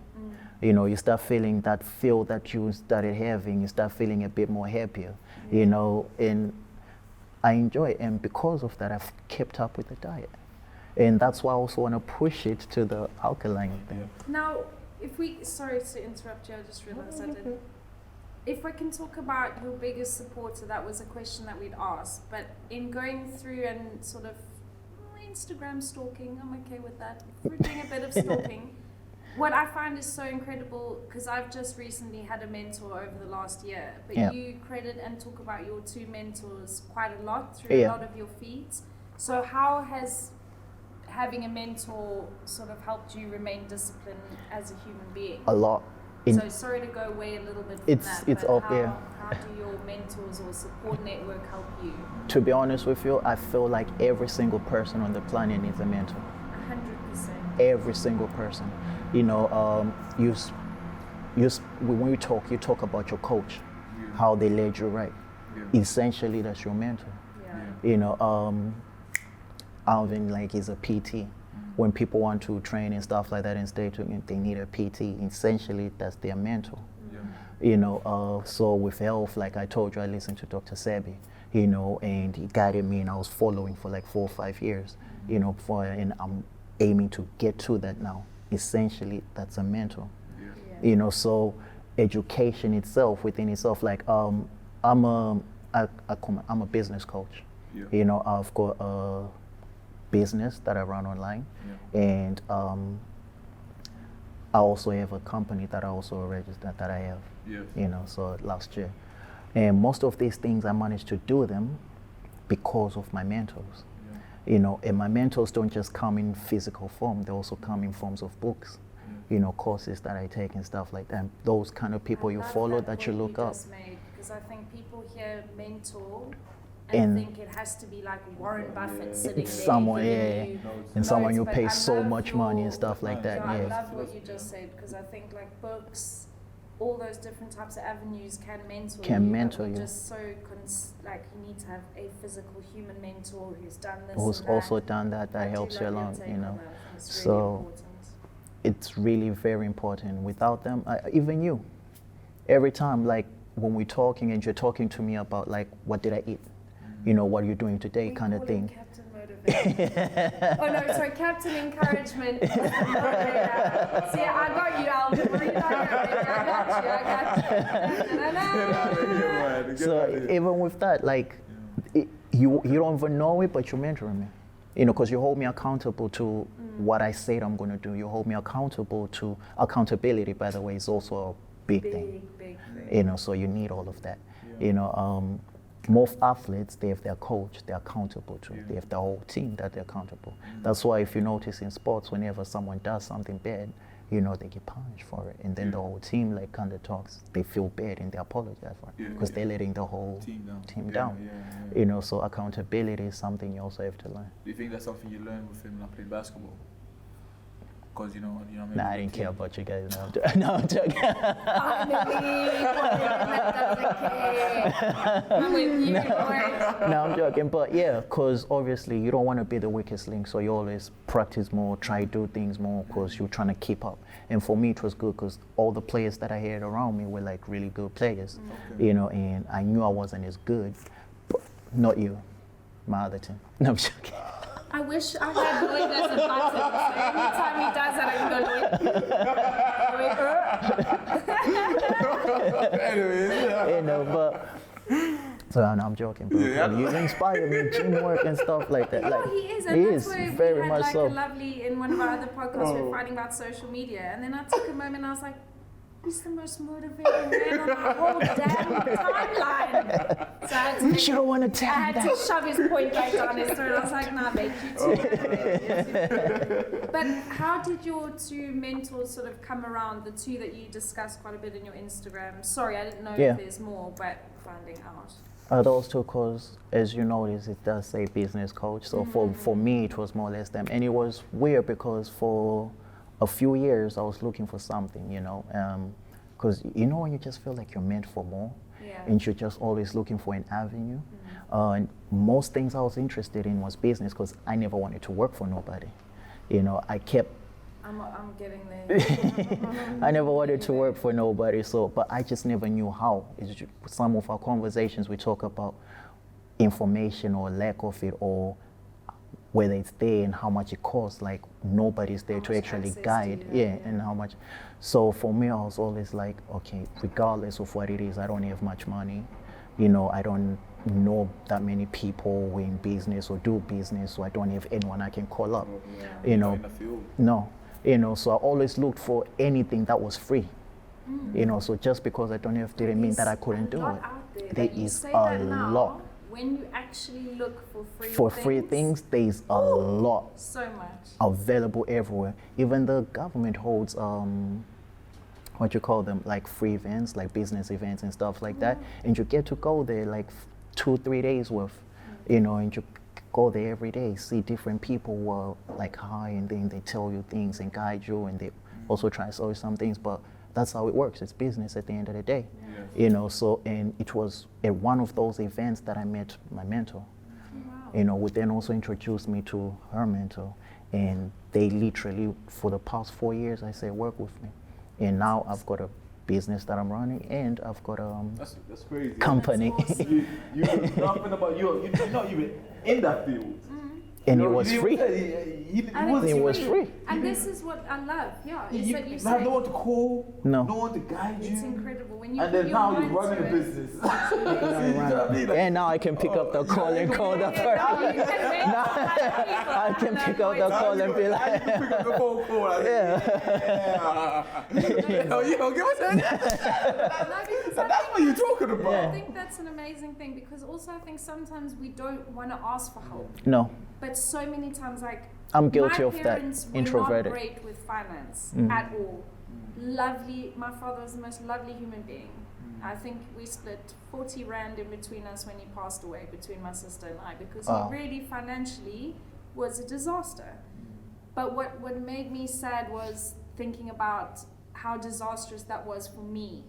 You know, you start feeling that feel that you started having, you start feeling a bit more happier, you know, and I enjoy it. And because of that, I've kept up with the diet. And that's why I also want to push it to the alkaline thing. Now, if we, sorry to interrupt you, I just realized I did. If we can talk about your biggest supporter, that was a question that we'd asked, but in going through and sort of Instagram stalking, I'm okay with that. If we're doing a bit of stalking, what I find is so incredible, because I've just recently had a mentor over the last year, but Yeah. you credit and talk about your two mentors quite a lot through Yeah. a lot of your feeds. So how has having a mentor sort of helped you remain disciplined as a human being? A lot. In, So sorry to go away a little bit from It's- that, it's but up there. how do your mentors or support network help you? to be honest with you, I feel like every single person on the planet needs a mentor. 100%. Every single person. You know, when you talk about your coach, Yeah. how they led you right. Yeah. Essentially, that's your mentor. Yeah. You know, Alvin, like, is a PT. When people want to train and stuff like that and stay tuned, they need a PT. Essentially, that's their mentor. Yeah. You know, so with health, like I told you, I listened to Dr. Sebi, you know, and he guided me, and I was following for like 4 or 5 years, you know, and I'm aiming to get to that now. Essentially, that's a mentor. Yeah. Yeah. You know, so education itself, within itself, like I'm a business coach. Yeah. You know, I've got a business that I run online, Yeah. and I also have a company that I also registered that I have. Yeah. You know, so last year, and most of these things I managed to do them because of my mentors. Yeah. You know, and my mentors don't just come in physical form; they also come in forms of books. You know, courses that I take and stuff like that. Those kind of people I you love follow, that that you point look up. just made, because I think people hear mentor and And think it has to be like Warren Buffett sitting there. Someone, giving yeah, you and someone notes, you but pay I so love much money and your- stuff like that. So I Yeah. love what you just said, because I think like books, all those different types of avenues can mentor Can you. mentor but we're you. just so like you need to have a physical human mentor who's done this. Who's and that. also done that, I that do helps you love your along, take you on know. that. I think it's So- really important. It's really very important. Without them, even you, every time, like when we're talking and you're talking to me about like, what did I eat? You know, what are you doing today, We kind of call thing. him Captain Motivation. Oh no, sorry, Captain Encouragement. Motivator. See, I got you, Alvin. What are you talking about? I got you. Get So out of here. even with that, like, you don't even know it, but you're mentoring me. You know, because you hold me accountable to what I said I'm going to do. You hold me accountable to accountability. By the way, is also a big thing. Big thing. You know, so you need all of that. Yeah. You know, most athletes, they have their coach they're accountable to. Yeah. They have the whole team that they're accountable. That's why if you notice in sports, whenever someone does something bad, you know, they get punished for it. And then the Yeah. whole team like kind of talks, they feel bad and they apologize for it. Yeah, Because yeah. they're letting the whole Team down. down. Yeah. You know, so accountability is something you also have to learn. Do you think that's something you learn with him like playing basketball? Because you know. Maybe Nah, I didn't care about you guys. No, I'm joking. I'm with you, boy. No, I'm joking. But yeah, because obviously you don't want to be the weakest link, so you always practice more, try to do things more, because you're trying to keep up. And for me, it was good because all the players that I had around me were like really good players, you know, and I knew I wasn't as good, but not you, my other team. No, I'm joking. I wish I had Lloyd as a button. So every time he does that, I can go, Lloyd. Anyways, You know, but so I'm joking, bro. Yeah. You inspire me, gym work and stuff like that. No, Like, he is, and he that's is why very we had much like so. a lovely, in one of our other podcasts, we were fighting about social media, and then I took a moment and I was like, he's the most motivating man on our whole damn timeline. So I had to, You don't want to I tell had that. to shove his point right down his throat. I was like, nah, babe, you too. But how did your two mentors sort of come around, the two that you discussed quite a bit in your Instagram? Sorry, I didn't know Yeah. if there's more, but finding out. Those two, because as you notice, it does say business coach. So for me, it was more or less them. And it was weird because for a few years, I was looking for something, you know, because you know when you just feel like you're meant for more, Yeah. and you're just always looking for an avenue. And most things I was interested in was business because I never wanted to work for nobody. You know, I kept I'm getting there. I never wanted to work for nobody, so, but I just never knew how. Some of our conversations, we talk about information or lack of it, or whether it's there and how much it costs. Like, nobody's there How to much actually access guide, do you have, and how much. So for me, I was always like, okay, regardless of what it is, I don't have much money. You know, I don't know that many people who are in business or do business, so I don't have anyone I can call up. You know, in the field. no, you know, so I always looked for anything that was free. You know, so just because I don't have didn't mean that I couldn't do it. There You is say a that now, lot. When you actually look for Free things, there's a lot So much. available everywhere. Even the government holds what you call them, like free events, like business events and stuff like that, and you get to go there like 2-3 days worth, you know, and you go there every day, see different people who are like high, and then they tell you things and guide you, and they also try to sell you some things, but that's how it works. It's business at the end of the day, you know. So, and it was at one of those events that I met my mentor, you know, who then also introduced me to her mentor, and they literally, for the past 4 years, I say, work with me. And now I've got a business that I'm running, and I've got a That's crazy. company. That's awesome. You know nothing about you're not even in that field. And You it know, was you free. And It was free. And this is what I love. Yeah, is that you have say no one to call, No. no one to guide you. it's incredible when you And put then your now you're mind running to a it. business. You know what I mean? Like, And now I can pick up the call and call the Now person. you can make I can pick up the call and be like, pick up the phone call. Like, yeah. Yo, give us that. That's what you're talking about. I think that's an amazing thing, because also I think sometimes we don't want to ask for help. No, But so many times, like, I'm guilty my of that. parents were Introverted. not great with finance at all. Lovely, my father was the most lovely human being. I think we split 40 rand in between us when he passed away, between my sister and I, because Wow. he really financially was a disaster. But what made me sad was thinking about how disastrous that was for me.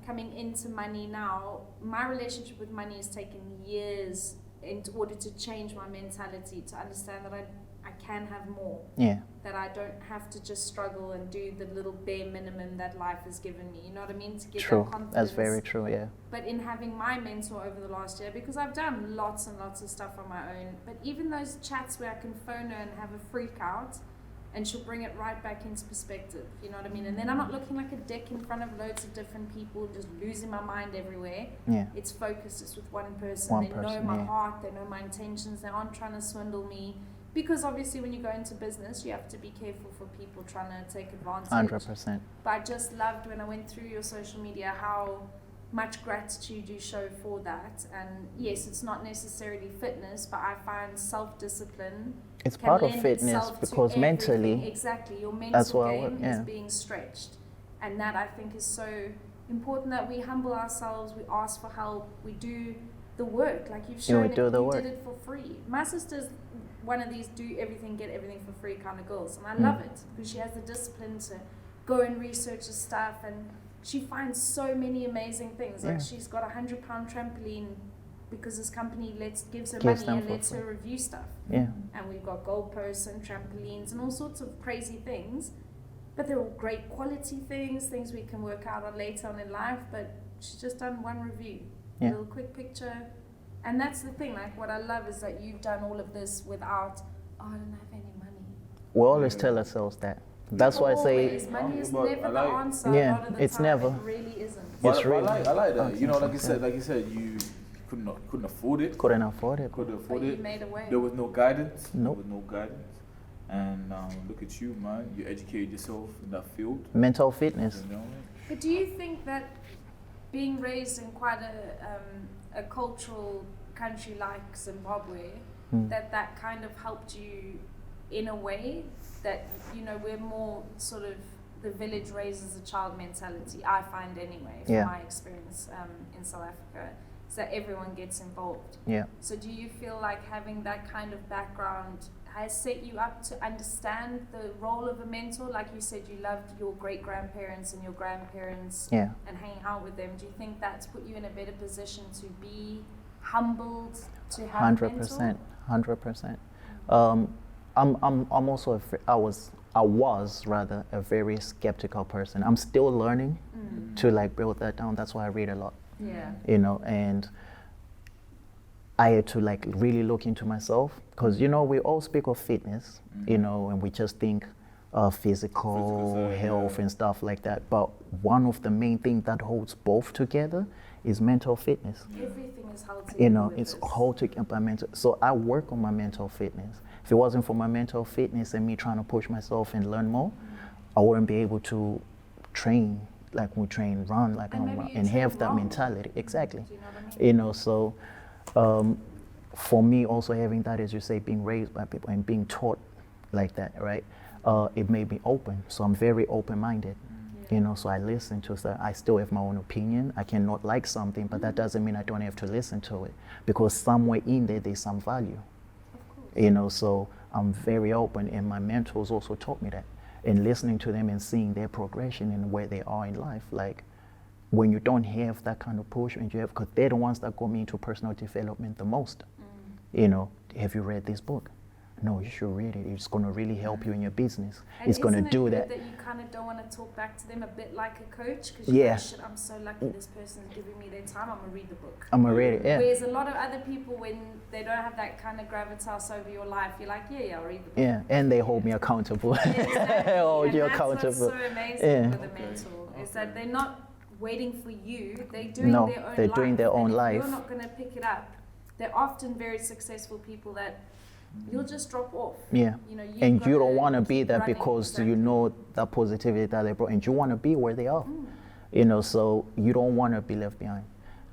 Coming into money now, my relationship with money has taken years in order to change my mentality, to understand that I can have more, Yeah, that I don't have to just struggle and do the little bare minimum that life has given me, you know what I mean, to get true. that confidence. That's very true, yeah. But in having my mentor over the last year, because I've done lots and lots of stuff on my own, but even those chats where I can phone her and have a freak out, and she'll bring it right back into perspective, you know what I mean? And then I'm not looking like a dick in front of loads of different people, just losing my mind everywhere. Yeah, It's focused, it's with one person. One They know person, my yeah. heart, they know my intentions, they aren't trying to swindle me. Because obviously when you go into business, you have to be careful for people trying to take advantage. 100%. But I just loved when I went through your social media how much gratitude you show for that. And yes, it's not necessarily fitness, but I find self-discipline It's can part of lend fitness itself to because everything. mentally, Exactly, your mental that's what I game work, is yeah. being stretched. And that I think is so important, that we humble ourselves, we ask for help, we do the work. Like you've Yeah, we shown do it, the you work. did it for free. My sisters one of these do everything, get everything for free kind of girls. And I love it because she has the discipline to go and research the stuff, and she finds so many amazing things. Like she's got £100 trampoline because this company gives her money and lets her review stuff. Yeah. And we've got goalposts and trampolines and all sorts of crazy things. But they're all great quality things we can work out on later on in life. But she's just done one review, a little quick picture. And that's the thing, like what I love is that you've done all of this without, I don't have any money. We always tell ourselves that. That's why I say money is never the answer. Yeah, a lot of the it's time. never. It really isn't. It's really. I like that. You know, like you said, you couldn't afford it. Couldn't afford it. Couldn't afford But it. you made a way. There was no guidance. Nope. There was no guidance. And look at you, man. You educated yourself in that field. Mental fitness. You know? But do you think that being raised in quite a cultural country like Zimbabwe, that kind of helped you in a way that, you know, we're more sort of the village raises a child mentality, I find anyway, from my experience in South Africa, is that everyone gets involved. Yeah. So do you feel like having that kind of background has set you up to understand the role of a mentor? Like you said, you loved your great-grandparents and your grandparents and hanging out with them. Do you think that's put you in a better position to be humbled to have a mentor? 100%. I'm also I was rather a very skeptical person. I'm still learning to like build that down. That's why I read a lot. Yeah. You know, and I had to like really look into myself because, you know, we all speak of fitness, you know, and we just think of physical health and stuff like that. But one of the main things that holds both together is mental fitness. Everything is how to You know, it's how to get my mental. So I work on my mental fitness. If it wasn't for my mental fitness and me trying to push myself and learn more, I wouldn't be able to train like we train, run like and have that mentality. Exactly. Do you know what I mean? You know, so for me also having that, as you say, being raised by people and being taught like that, right? It made me open. So I'm very open-minded. You know, so I listen to stuff. I still have my own opinion. I cannot like something, but that doesn't mean I don't have to listen to it because somewhere in there, there's some value. You know, so I'm very open, and my mentors also taught me that. And listening to them and seeing their progression and where they are in life, like when you don't have that kind of push, and you have, because they're the ones that got me into personal development the most. You know, have you read this book? No, you should read it. It's going to really help you in your business. And it's going to do that. That you kind of don't want to talk back to them a bit like a coach because shit, I'm so lucky this person's giving me their time. I'm gonna read the book. I'm gonna read it. Yeah. Whereas a lot of other people, when they don't have that kind of gravitas over your life, you're like, I'll read the book. Yeah, and they hold me accountable. Exactly. Hold you that's accountable. What's so amazing with a mentor is that they're not waiting for you. They're doing their own life. They're doing their own life. You're not gonna pick it up. They're often very successful people that you'll just drop off. Yeah. You know, and you don't want to be there because you know that positivity that they brought, and you want to be where they are. You know, so you don't want to be left behind.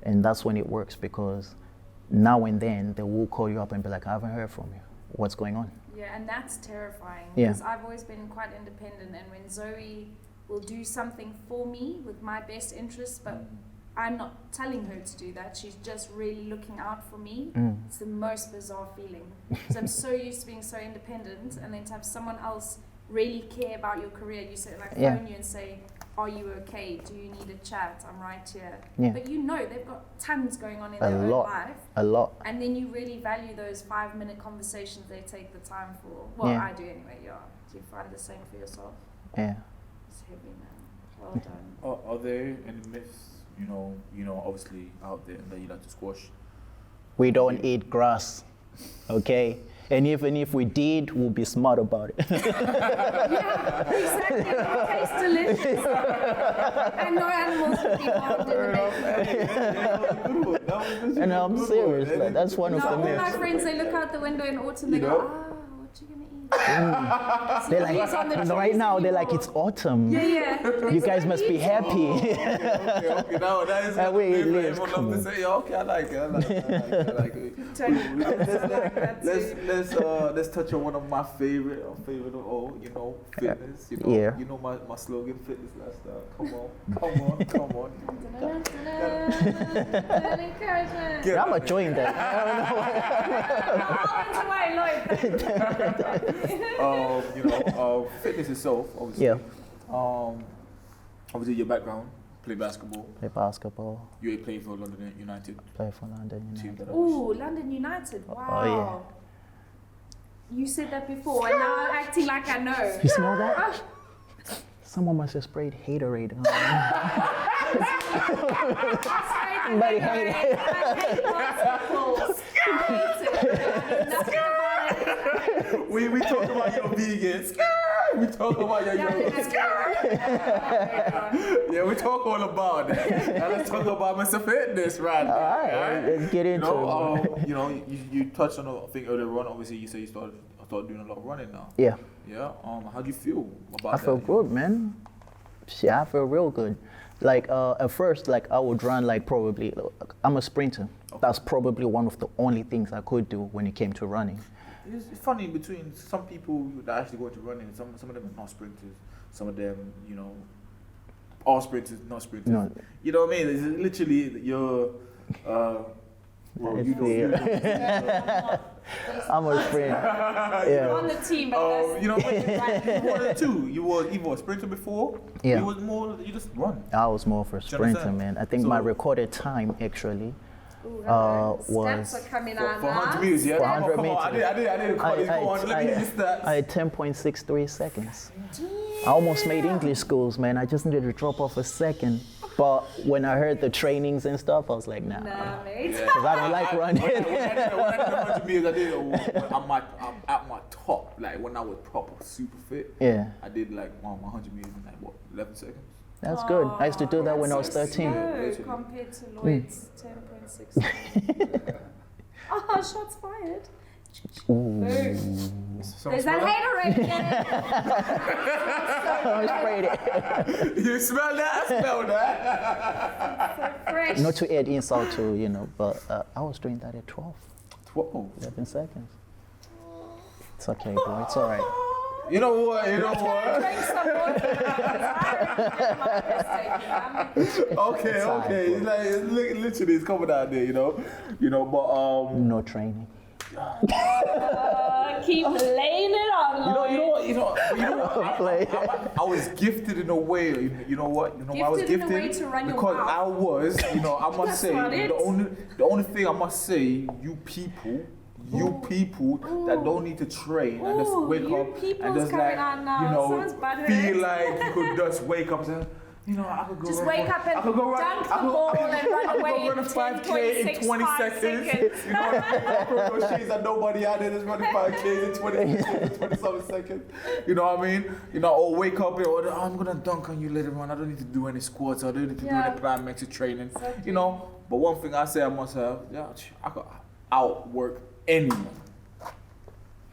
And that's when it works, because now and then they will call you up and be like, I haven't heard from you. What's going on? Yeah, and that's terrifying. Yeah. Because I've always been quite independent, and when Zoe will do something for me with my best interests, but I'm not telling her to do that. She's just really looking out for me. It's the most bizarre feeling. So I'm so used to being so independent, and then to have someone else really care about your career. You say, like, phone you and say, are you okay? Do you need a chat? I'm right here. Yeah. But you know they've got tons going on in their own life. A lot. And then you really value those 5-minute conversations they take the time for. Well, I do anyway, Do you find the same for yourself? Yeah. It's heavy, man. Well done. Are there any myths, you know, obviously out there that you like to squash? We don't eat grass, okay? And even if we did, we'll be smart about it. Yeah, exactly. It tastes delicious. And no animals will be harmed in the making. And I'm serious, like, that's one of the all my myths. friends, they look out the window in autumn, they go, what you gonna eat? They're like, right now, they're like, it's autumn. Yeah. You guys must be happy. Okay. Now that is And we live. everyone love to say, okay, I like it. Let's touch on one of my favorite of all, fitness. You know my slogan, fitness lifestyle. Come on. Encouragement. I'm enjoying that. I don't know. I'll Lloyd. Fitness itself, obviously. Yeah. Obviously, your background, play basketball. Play basketball. You play for London United. Play for London Team United. that I was. Ooh, London United. Wow. Oh, yeah. You said that before, and now I'm acting like I know. You smell that? Someone must have sprayed haterade on me. Somebody hate it. I hate basketball. We talk about your vegans. We talk about your yogurt. Yeah, we talk all about that. Now let's talk about Mr. Fitness right now. All right, let's get into it. You touched on a thing earlier on. Obviously, you say you started doing a lot of running now. Yeah. Yeah. How do you feel about I that? feel good, man. Yeah, I feel real good. Like at first, like I would run like probably. I'm a sprinter. Okay. That's probably one of the only things I could do when it came to running. It's funny between some people that actually go into running. Some of them are not sprinters. Some of them, are sprinters, not sprinters. No. You know what I mean? It's literally you're. Well, you know. I'm a sprinter. Yeah. On the team, but You one or two. You were either a sprinter before. Yeah. You was more. You just run. I was more of a sprinter, understand? man. I think So- my recorded time actually stats was are coming For out 100 now. meters, yeah. For 100 Come on, I didn't call it. Go on, let me hear your stats. I had 10.63 seconds. I almost made English schools, man. I just needed to drop off a second. But when I heard the trainings and stuff, I was like, nah. Nah, mate. Because I don't like running. When I did 100 meters, I did it when I'm at my top, like when I was proper super fit. Yeah, I did like 100 meters in like 11 seconds. that's good. I used to do that when I was That's so 13. slow compared to Lloyd's 10.6. Oh, shots fired. Ooh. Boom. There's that hater again. I sprayed it. You smell that? I smell that. So fresh. Not to add insult to, but I was doing that at 12, 11 seconds. It's okay, boy. It's all right. You know what? Drink some water. Okay. Like literally, it's coming out there. But No training. Keep laying it on, Lloyd. you know what? I was gifted in a way. You know what? I was Gifted in a way gifted to run your because mouth. I was. I must That's say not it. the only thing I must say, you people that don't need to train and just Ooh, wake you up and people's just coming on now. Sounds buttery. feel like you could just wake up and say, I could go Just run wake for- up and I could go run, dunk the I could- ball and run I could away go run a in 5K in 20 10.65 seconds. I put no shades that nobody out there that's running 5K in 20 seconds. You know what I mean? Or wake up and I'm gonna dunk on you later on. I don't need to do any squats. I don't need to do any plyometric training. Exactly. But one thing I say I must have, I could outwork anyone.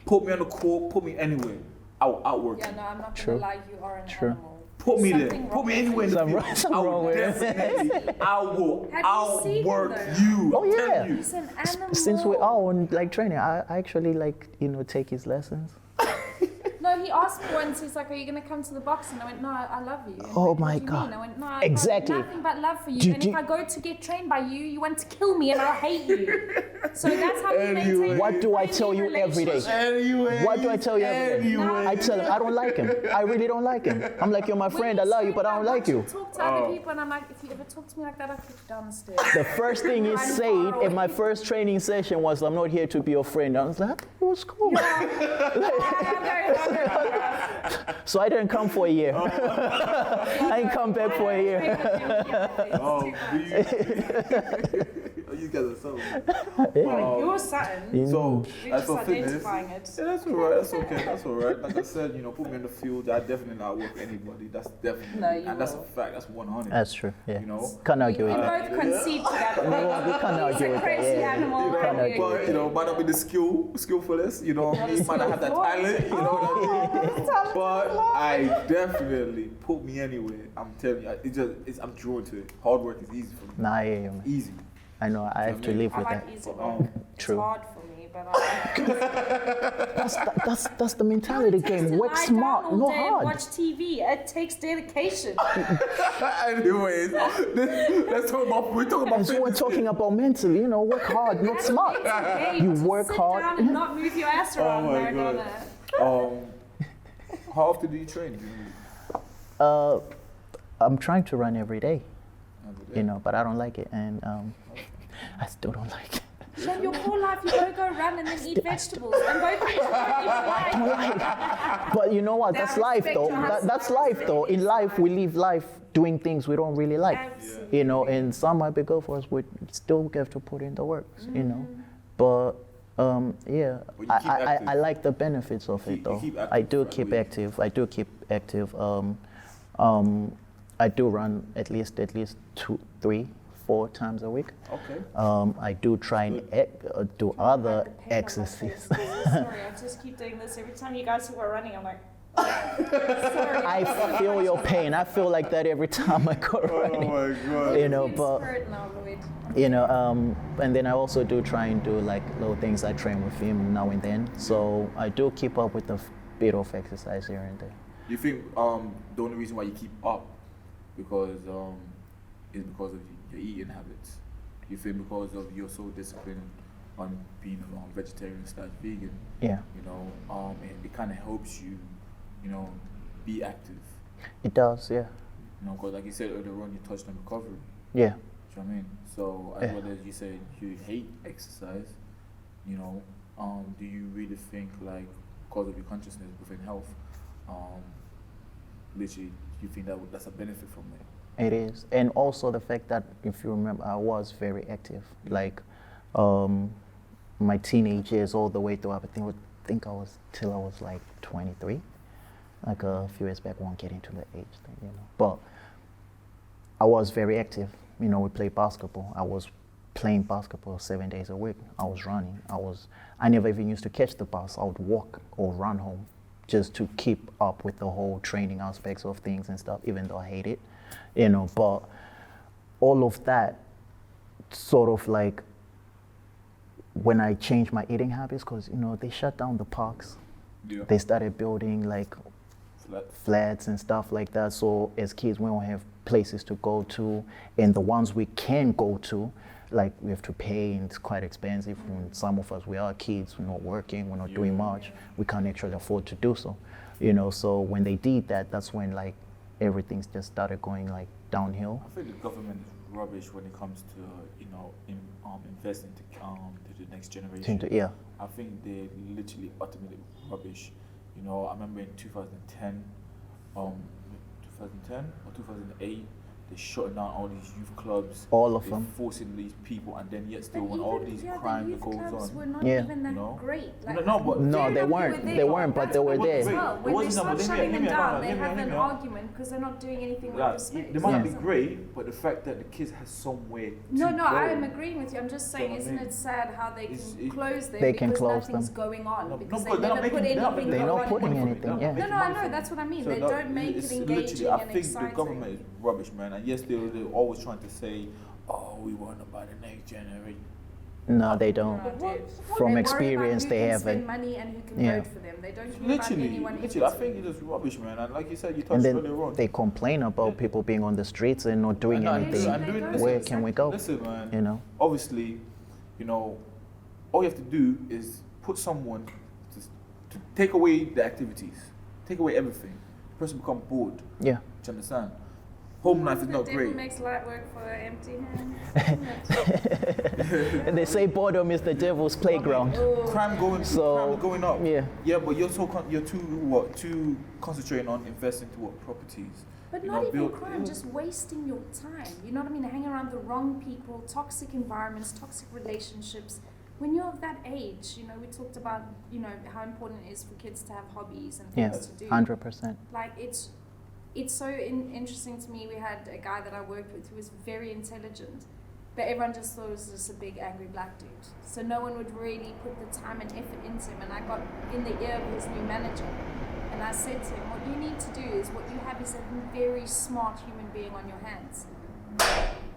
Put me on the court, put me anywhere. I will outwork Yeah, you. no, I'm not True. gonna lie, you are an True. animal. Put me Something there. wrong Put me with anywhere in the Something field. wrong- something I will wrong with it. definitely, I will Have you seen him, outwork though? you. Oh, I'm yeah. telling you. He's an animal. Since we're all on training, I actually take his lessons. No, he asked me once, he's like, are you going to come to the box? And I went, no, I love you. And he Oh went, my what do you God. mean? I went, no, Exactly. I got nothing but love for you. Do- and do- if I go to get trained by you, you want to kill me and I'll hate you. So that's how we maintain What do I a tell you every day? Anyway. What do I tell you every day? Anyway. I tell him I don't like him. I really don't like him. I'm like, you're my friend, I love you, but I don't like you. Talk to other people and I'm like, if you ever talk to me like that, I'll kick you down the stairs. The first thing he said in my first training session was, I'm not here to be your friend. I was like, it was cool. So I didn't come for a year. I didn't come back for a year. You guys are so. You're something. So, We're as just for fitness, identifying it. yeah, that's all right. That's okay. That's all right. Like I said, put me in the field. I definitely not work anybody. That's definitely, No, you and that's a will. fact. That's 100. That's true, yeah. Can't We argue with that. both concede to that. We can't argue He's a with that, crazy yeah. animal. Can't and argue we- with Might not be the skillfulness, you know what I mean? Might not have that talent, you know what I mean? But I definitely put me anywhere. I'm telling you, I'm drawn to it. Hard work is easy for me. Nah, yeah, man. Easy. I know, I have to live I with like that. easy work. It's True. hard for me, but That's the mentality game. Work smart, all not day and hard. watch TV. It takes dedication. Anyways, let's talk about. We're talking about. And so we're talking about mentally, you know, work hard, not smart. You work Sit hard. down and not move your ass around, my Maradona. God. How often do you train? Do you I'm trying to run every day, every day? you know, but I don't like it, and I still don't like it. Live your whole life, you go run and then eat vegetables. And both of you don't eat life. But you know what? That That's life, respect though. your husband, That's I life, though. respect In his life, we life. live life doing things we don't really like. Absolutely. You know, and some might be good for us. We still have to put in the work. You know, but yeah, But you keep active. I like the benefits of You it, though. keep I active do throughout the keep week. active. I do keep active. I do run at least 2, 3, 4 times a week. Okay. I do try and do other exercises. Sorry, I just keep doing this. Every time you guys talk about running, I'm like, sorry. I feel your pain. I feel like that every time I go running. Oh my God. You know, It's but hurt now, Lloyd. you know, and then I also do try and do like little things. I train with him now and then, so I do keep up with a bit of exercise here and there. You think the only reason why you keep up because is because of your eating habits? You think because of you're so disciplined on being vegetarian / vegan? Yeah, You know, it kind of helps you, you know, be active. it does. Yeah, You know, because like you said earlier on, you touched on recovery. yeah. Do you know what I mean? So as Yeah. well as you said you hate exercise, you know, do you really think like because of your consciousness within health, literally you think that's a benefit from it? It is, and also the fact that if you remember, I was very active. Like my teenage years all the way through. I think I was till I was like 23. Like a few years back, won't get into the age thing, you know. But I was very active. You know, we played basketball. I was playing basketball 7 days a week. I was running. I never even used to catch the bus. I would walk or run home just to keep up with the whole training aspects of things and stuff, even though I hate it, you know. But all of that sort of like when I changed my eating habits, because, you know, they shut down the parks. Yeah. They started building like flats and stuff like that. So as kids, we don't have places to go to, and the ones we can go to, like we have to pay, and it's quite expensive. And some of us, we are kids, we're not working, we're not doing much, we can't actually afford to do so, you know. So when they did that, that's when like everything's just started going like downhill. I think the government is rubbish when it comes to you know investing to the next generation. Yeah, I think they're literally ultimately rubbish. You know, I remember in 2010 or 2008, they shut down all these youth clubs. all of They're them. forcing these people, and then yet still But when all even- these yeah, crime the that youth goes clubs on. were not Yeah. even that You know? great. No, but No, fair they enough, weren't. there. They weren't, but That's they were what there. as well. It When they wasn't start number- let me- shutting let them me- down, let they me- have let an me- argument because they're not doing anything with Like, the space. they might not be Yeah. great, but the fact that the kids have somewhere to No, go. I am agreeing with you. I'm just saying, what I isn't mean? it sad how they It's- can it- close them They can because close nothing's them. going on No, because but they they're not never put making- they're not anything They're go not on. putting money from it. anything, They're not yeah. making No, I money know, from that's it. what I mean. So They that- don't make it's it literally, engaging I and think exciting. the government is rubbish, man. And yes, they're always trying to say, "Oh, we want to buy the next generation." No, they don't. No, dude. From They worry experience, about they who can haven't. spend money and who can Yeah. vote for them. They don't care about anyone Literally, in I think between. it's just rubbish, man. And like you said, you And touched then earlier on. they complain about people being on the streets and not doing No, I'm anything. doing- Where listen, can we go? Listen, man. You know? Obviously, you know, all you have to do is put someone to take away the activities, take away everything. The person become bored. Yeah. Do you understand? Home life is not The devil great. makes light work for empty hands. And they say boredom is the devil's playground. Crime going, So, crime going up. yeah. Yeah, but you're too concentrating on investing to properties. But You not know, even build- crime, just wasting your time. You know what I mean? Hanging around the wrong people, toxic environments, toxic relationships. When you're of that age, you know, we talked about, you know, how important it is for kids to have hobbies and Yeah, things to do. 100%. Like it's so interesting to me. We had a guy that I worked with who was very intelligent, but everyone just thought he was just a big angry black dude. So no one would really put the time and effort into him. And I got in the ear of his new manager, and I said to him, what you need to do is, what you have is a very smart human being on your hands.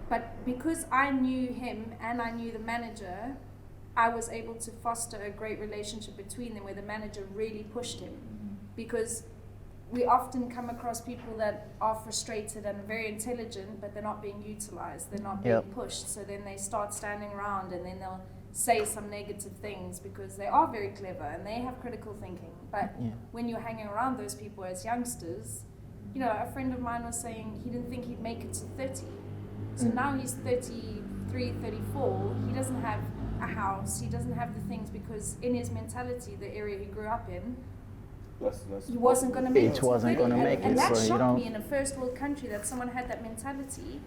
But because I knew him and I knew the manager, I was able to foster a great relationship between them where the manager really pushed him. Because we often come across people that are frustrated and very intelligent, but they're not being utilized, they're not being pushed. So then they start standing around and then they'll say some negative things because they are very clever and they have critical thinking. But when you're hanging around those people as youngsters, you know, a friend of mine was saying he didn't think he'd make it to 30. So now he's 33, 34, he doesn't have a house, he doesn't have the things because in his mentality, the area he grew up in, he wasn't going to make it. It wasn't going to make it. And that so, shocked me in a first world country that someone had that mentality.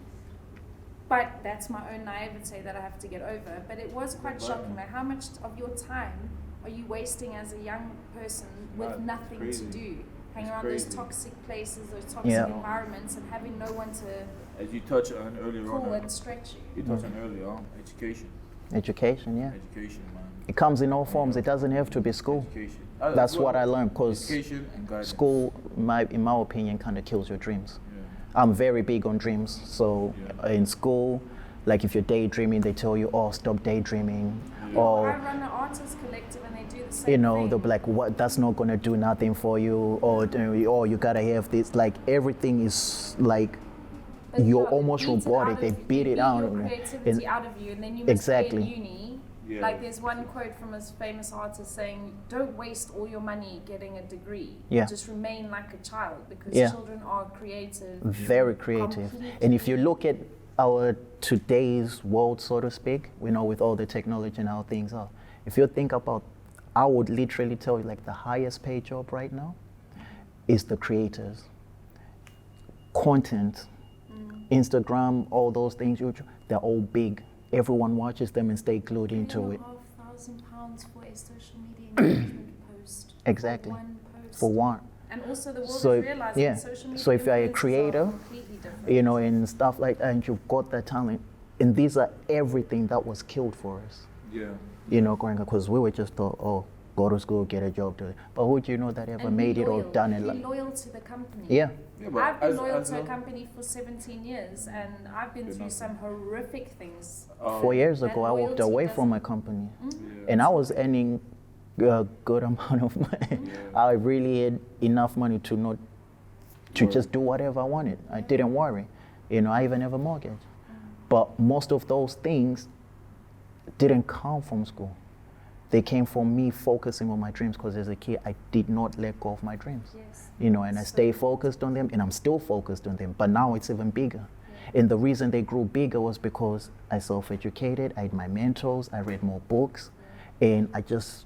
But that's my own naivete that I have to get over. But it was quite shocking. Like, how much of your time are you wasting as a young person with nothing to do? Hanging around those toxic places, those toxic environments, and having no one to as you touched on earlier pull on, and stretch you. you touched on earlier on education. Education, yeah. Education, man. It comes in all forms. It doesn't have to be school. Education. That's what I learned, because education and guidance. school, in my opinion, kind of kills your dreams. I'm very big on dreams. So in school, like if you're daydreaming, they tell you, oh, stop daydreaming. Or I run an artist collective and they do the same you know, thing. they'll be like, what, that's not gonna do nothing for you, or oh, you gotta have this. Like everything is like, But you're they almost beat it robotic. out They of- beat it out your of you. creativity out of you, and then you must Exactly. stay in uni. Like there's one quote from a famous artist saying, "Don't waste all your money getting a degree. Just remain like a child because children are creative, Very creative." completely. And if you look at our today's world, so to speak, we know with all the technology and how things are. If you think about, I would literally tell you, like the highest paid job right now is the creators. Content, Instagram, all those things, YouTube, they're all big. Everyone watches them and stay glued into it. £3,500 for a social media engagement post. Exactly. For one post. For one. And also the world So, is realizing yeah. social media So if you're a influencers creator, are completely different. you know, and stuff like that, and you've got that talent, and these are everything that was killed for us. You know, growing up, because we were just thought, oh, go to school, get a job, do it. But who do you know that ever And made be it or loyal. done it? Be Like, loyal to the company. yeah. but I've been loyal as to a long- company for 17 years, and I've been through some horrific things. 4 years That ago, I walked loyalty away from my company, and I was earning a good amount of money. I really had enough money to not to just do whatever I wanted. I didn't worry. You know, I even have a mortgage. But most of those things didn't come from school. They came from me focusing on my dreams, because as a kid, I did not let go of my dreams. Yes. You know, and I stay focused on them, and I'm still focused on them, but now it's even bigger. And the reason they grew bigger was because I self-educated, I had my mentors, I read more books, and I just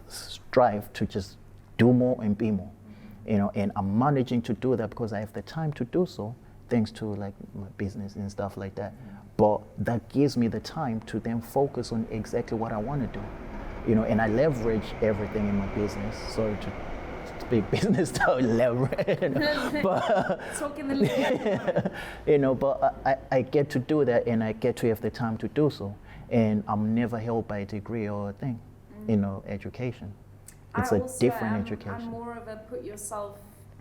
strive to just do more and be more. You know, and I'm managing to do that because I have the time to do so, thanks to like my business and stuff like that. But that gives me the time to then focus on exactly what I want to do. You know, and I leverage everything in my business. Sorry to speak business to leverage. You know, but Talking the lingo. you know, but I get to do that, and I get to have the time to do so. And I'm never held by a degree or a thing, you know, education. It's a different education. I'm more of a put yourself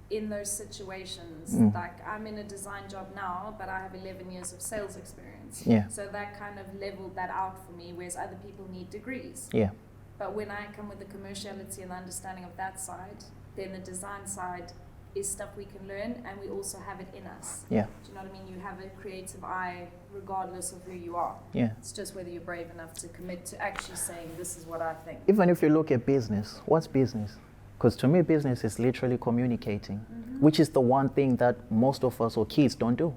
in those situations. Like I'm in a design job now, but I have 11 years of sales experience. Yeah. So that kind of leveled that out for me, whereas other people need degrees. Yeah. But when I come with the commerciality and the understanding of that side, then the design side is stuff we can learn, and we also have it in us. Yeah. Do you know what I mean? You have a creative eye regardless of who you are. Yeah. It's just whether you're brave enough to commit to actually saying, this is what I think. Even if you look at business, what's business? Because to me, business is literally communicating, which is the one thing that most of us or kids don't do.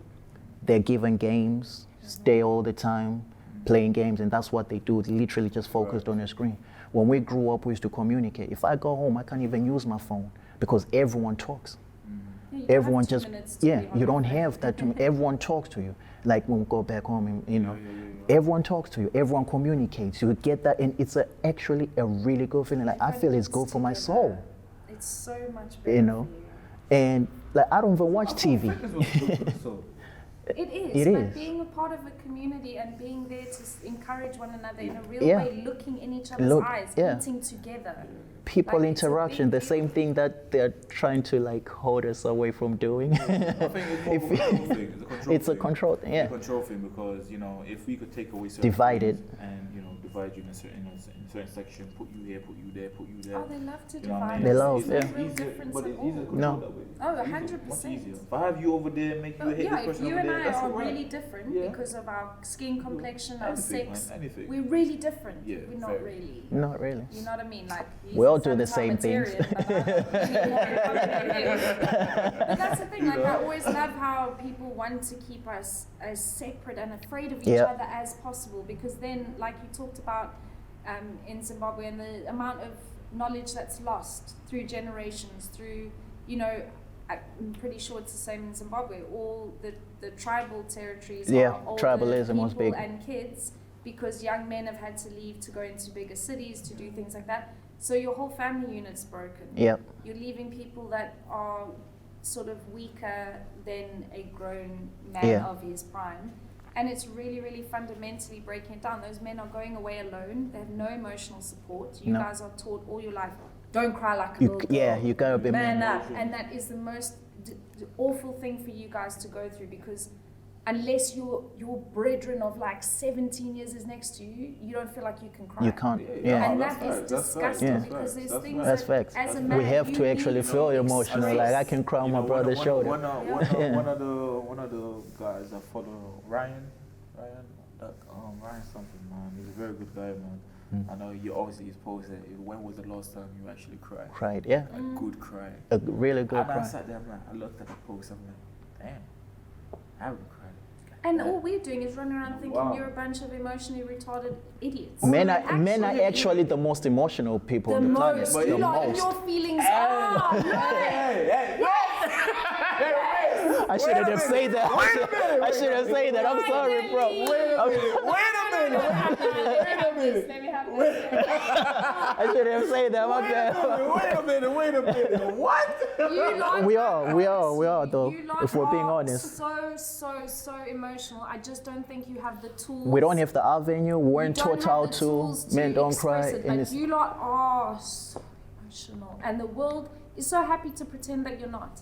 They're given games, stay all the time playing games, and that's what they do, literally just focused on a screen. When we grew up, we used to communicate. If I go home, I can't even use my phone because everyone talks. You Everyone have 2 just, minutes to be on you don't your phone. have that. Everyone talks to you. Like when we go back home, and, you know, everyone talks to you. Everyone communicates. You get that, and it's actually a really good feeling. Like I feel it's good for my soul, It's so much better. you know. And like I don't even watch TV. It is. It but is. being a part of a community and being there to encourage one another in a real Yeah. way, looking in each other's Look, eyes, yeah. eating together. People Like, it's a interaction, the big same thing that they're trying to like hold us away from doing. I think it's more of a control thing. It's a control thing, yeah. It's a control thing because, you know, if we could take away certain Divide things it. and, you know, divide you in in a certain section, put you here, put you there, put you there. Oh, they love to You know what I divide mean? They love, It's yeah. much Real easier, difference but at it's all. easier to No. control that way. Oh, It's easier, 100%. much easier. If I have you over there, make you Oh, hate this yeah, if person you over and there, I that's are alright. really different Yeah. because of our skin complexion, our Anything, sex, man, anything. we're really different. Yeah, We're not very. really. Not really. You know what I mean? Like We all do the same things. But that's the thing. Like I always love how people want to keep us as separate and afraid of each other as possible, because then, like you talked about in Zimbabwe, and the amount of knowledge that's lost through generations, through, you know, I'm pretty sure it's the same in Zimbabwe. All the tribal territories are older tribalism was people big. and kids, because young men have had to leave to go into bigger cities to do things like that. So your whole family unit's broken. Yep. You're leaving people that are sort of weaker than a grown man of his prime. And it's really, really fundamentally breaking it down. Those men are going away alone. They have no emotional support. You guys are taught all your life, don't cry like a little girl. Yeah, you gotta be man up. And that is the most awful thing for you guys to go through, because unless your brethren of like 17 years is next to you, you don't feel like you can cry. You can't. Yeah. And That's that is facts, that's disgusting, facts, because that's there's facts, things That's that facts. as a man We have you to actually need feel to emotional. express. Like I can cry on my brother's shoulder. One of the guys I follow, Ryan, Ryan something, man. He's a very good guy, man. I know you obviously he's posted. When was the last time you actually cried? Cried, yeah. A good cry. A really good And I cry. sat there, man. I looked at the post. I'm like, damn, I haven't cried. And all we're doing is running around thinking Wow. you're a bunch of emotionally retarded idiots. Men are actually the most emotional people the on the planet. most. The You lot, most. your feelings are. I shouldn't have said that. I shouldn't say that. I'm sorry, bro. Wait a minute. Let me have this. I shouldn't have said that. My bad. Wait a minute. What? You lot We are though. you lot If we're being are honest, so emotional. I just don't think you have the tools. we don't have the avenue. We You weren't don't taught have how the to. tools to Men don't express cry. it. And Like it's, you lot are so emotional, and the world is so happy to pretend that you're not.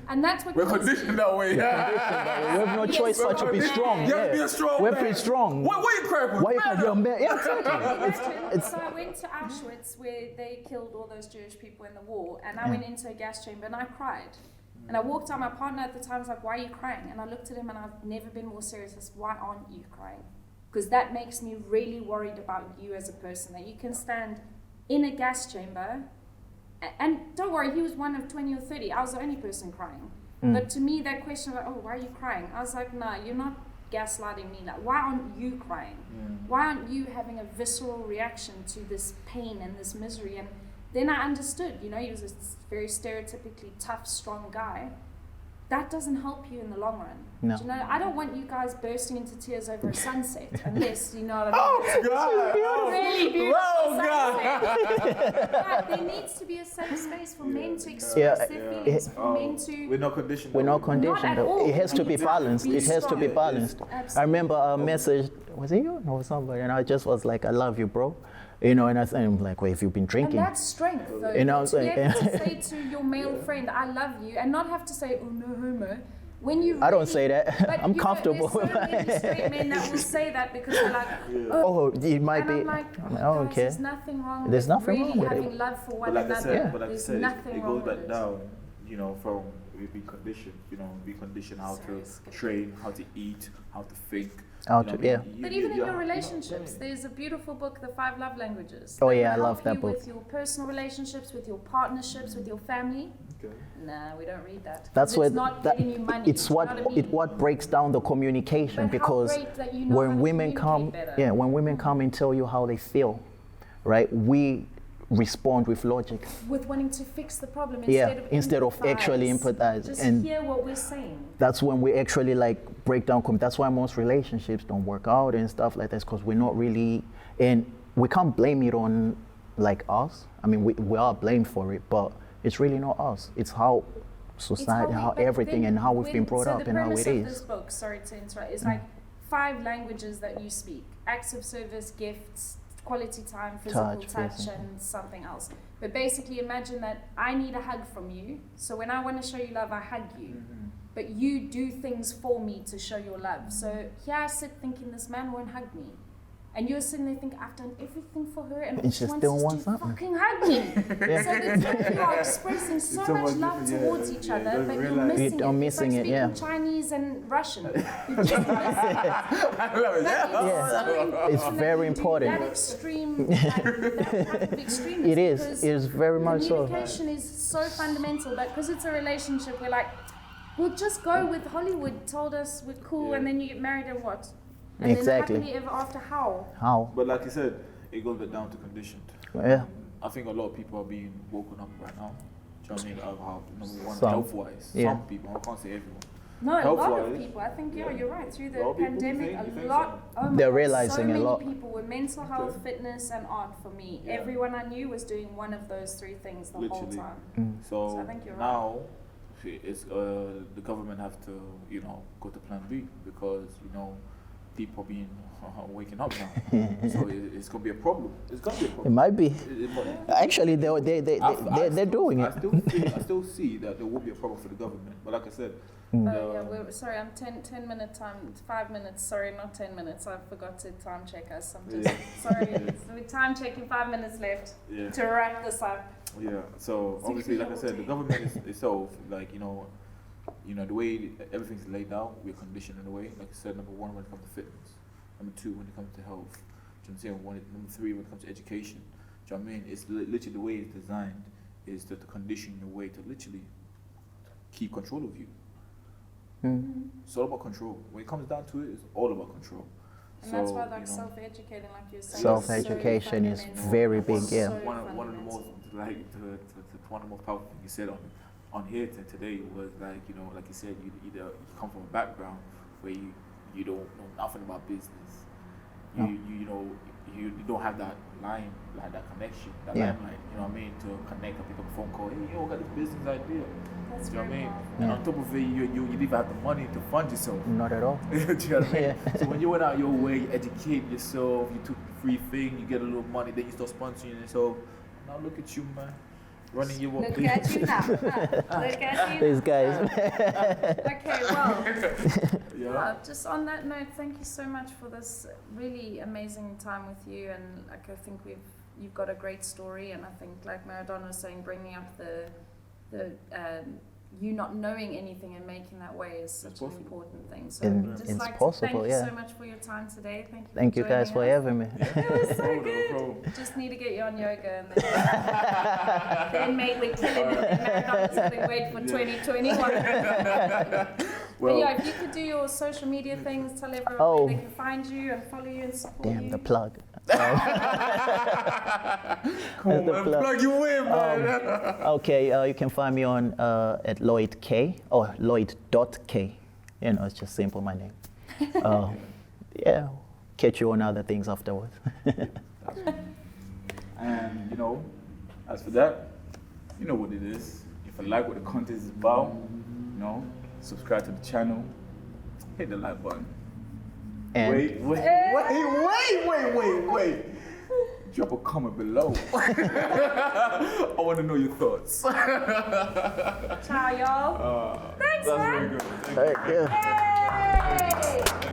And that's what We're kills me. conditioned that way. we have no Yes. choice but to be strong. You have to be a strong We're man. pretty strong. What you crying for? Why you can't be a man? Yeah, exactly. Imagine, so I went to Auschwitz, where they killed all those Jewish people in the war, and I went into a gas chamber and I cried. And I walked out, my partner at the time was like, why are you crying? And I looked at him and I've never been more serious. I said, why aren't you crying? Because that makes me really worried about you as a person, that you can stand in a gas chamber. And don't worry, he was one of 20 or 30. I was the only person crying. But to me, that question of, oh, why are you crying? I was like, nah, you're not gaslighting me. Like, why aren't you crying? Why aren't you having a visceral reaction to this pain and this misery? And then I understood, you know, he was a very stereotypically tough, strong guy. That doesn't help you in the long run. No. Do you know, I don't want you guys bursting into tears over a sunset, unless, you know what I mean? Oh God! Really beautiful Oh sunset. God! But there needs to be a safe space for men to express their feelings, for men to... We're not conditioned. We're not that way. conditioned. at though. all. It has to be Be balanced. It has to be strong. balanced. Absolutely. I remember a message. Was it you? No, somebody. And I just was like, "I love you, bro." You know, and I'm like, "Well, if you've been And drinking." that's strength, though. You know what to I'm be saying? able to say to your male friend, I love you, and not have to say, oh, no homo. When you I don't really- say that. But I'm you know, comfortable there's with so many that. straight men that will say that because they're like, Oh, it might and be. I'm like, Oh, guys, okay. there's nothing wrong There's with nothing really wrong with having it. love for one But like I another. said, There's it nothing goes wrong back with down. You know, from we've been conditioned. You know, be conditioned how Sorry, to skip. train, how to eat, how to think. How you know to- what I yeah. mean? But even in your relationships, there's a beautiful book, The 5 Love Languages. Oh, that yeah, will I love help that you book. With your personal relationships, with your partnerships, with your family. Okay. Nah, we don't read that. That's it's what not that, getting you money. it's you what know what I mean? what breaks down the communication, But how because great that you know how when to women come, communicate better. when women come and tell you how they feel, right? We respond with logic. With wanting to fix the problem Instead of actually empathize. Just And hear what we're saying. that's when we actually like break down. That's why most relationships don't work out and stuff like that, because we're not really, and we can't blame it on like us. I mean, we are blamed for it, but it's really not us. It's how society, how but everything, then and how we've been brought so up the and how premise it of this is. book, sorry to interrupt, is like 5 languages that you speak: acts of service, gifts, quality time, physical Touch, touch, physical. and something else. But basically, imagine that I need a hug from you. So when I want to show you love, I hug you. But you do things for me to show your love. So here I sit thinking this man won't hug me. And you're sitting there thinking, I've done everything for her, and And she still wants something. fucking hug me. So the two of you are expressing so much love towards each other, but you're missing You're missing it. It's it, like speaking Chinese and Russian. You're just missing it. I love it. Yeah. It's very important. That extreme, that type of extremism. It is. It is very much so. Communication is so fundamental, but because it's a relationship, we're like, we'll just go with Hollywood told us we're cool, and then you get married and what? And Exactly. then happily ever after how? How? But like you said, it goes back down to conditioned. Yeah. I think a lot of people are being woken up right now. Do you know what I mean? Of how, number one, Some. health-wise. Yeah. Some people, I can't say everyone. No, a lot of Health-wise, people. I think, yeah, you're right. Through A the lot of people, pandemic, you think a lot. Oh my They're God, realizing a so lot. many people with mental health, fitness, and art for me. Yeah. Everyone I knew was doing one of those three things the whole Literally. time. So, So I think you're now, it's the government have to, go to plan B because, people being waking up now. So it's gonna be a problem. It's gonna be a It problem. might be. It- Actually, they're doing it. I still see that there will be a problem for the government. But like I said, Mm. Oh yeah, sorry, I'm 10 minute time, 5 minutes, sorry, not 10 minutes. I forgot to time check us. I'm just, sorry, we're time checking, 5 minutes left yeah. to wrap this up. Yeah, so obviously, like I said, the government itself, the way everything's laid out, we're conditioned in a way. Like I said, number one, when it comes to fitness. Number two, when it comes to health. Do you know what I'm saying? Number three, when it comes to education. Do you know what I mean? It's literally the way it's designed is to condition your way to literally keep control of you. Mm. It's all about control. When it comes down to it, it's all about control. And that's why self-educating, like you're saying, Self-education is very big, yeah. One of the most one of the most powerful things you said on here today was like you said, you come from a background where you don't know nothing about business. You don't have that line, like that connection, that limelight, you know what I mean, to connect and pick up a phone call. Hey, I got this business idea. That's Do you know what I mean? powerful. And on top of it, you didn't even have the money to fund yourself. Not at all. Do you know what I mean? Yeah. So when you went out your way, you educate yourself, you took the free thing, you get a little money, then you start sponsoring yourself. Now look at you, man. Running your Look at you now. Look at you These guys. Okay, well, Yeah. just on that note, thank you so much for this really amazing time with you. And like I think you've got a great story. And I think, like Maradona was saying, bringing up the you not knowing anything and making that way is such an important thing. So just It's like possible, to thank yeah. you so much for your time today. Thank you. Thank you guys for having me. It was so good. Just need to get you on yoga and then mate, we're killing it. And Maradona's going to wait for 2021. But yeah, if you could do your social media things, tell everyone where they can find you and follow you and support you. Damn, the plug. Come on, plug you in, man. Okay, you can find me on at Lloyd K or Lloyd.K. It's just simple, my name. Yeah, catch you on other things afterwards. And as for that, you know what it is. If you like what the content is about, subscribe to the channel, hit the like button. And Wait. Drop a comment below. I want to know your thoughts. Ciao, y'all. Thanks, That's man. very good. Thank you. Thank you. Hey!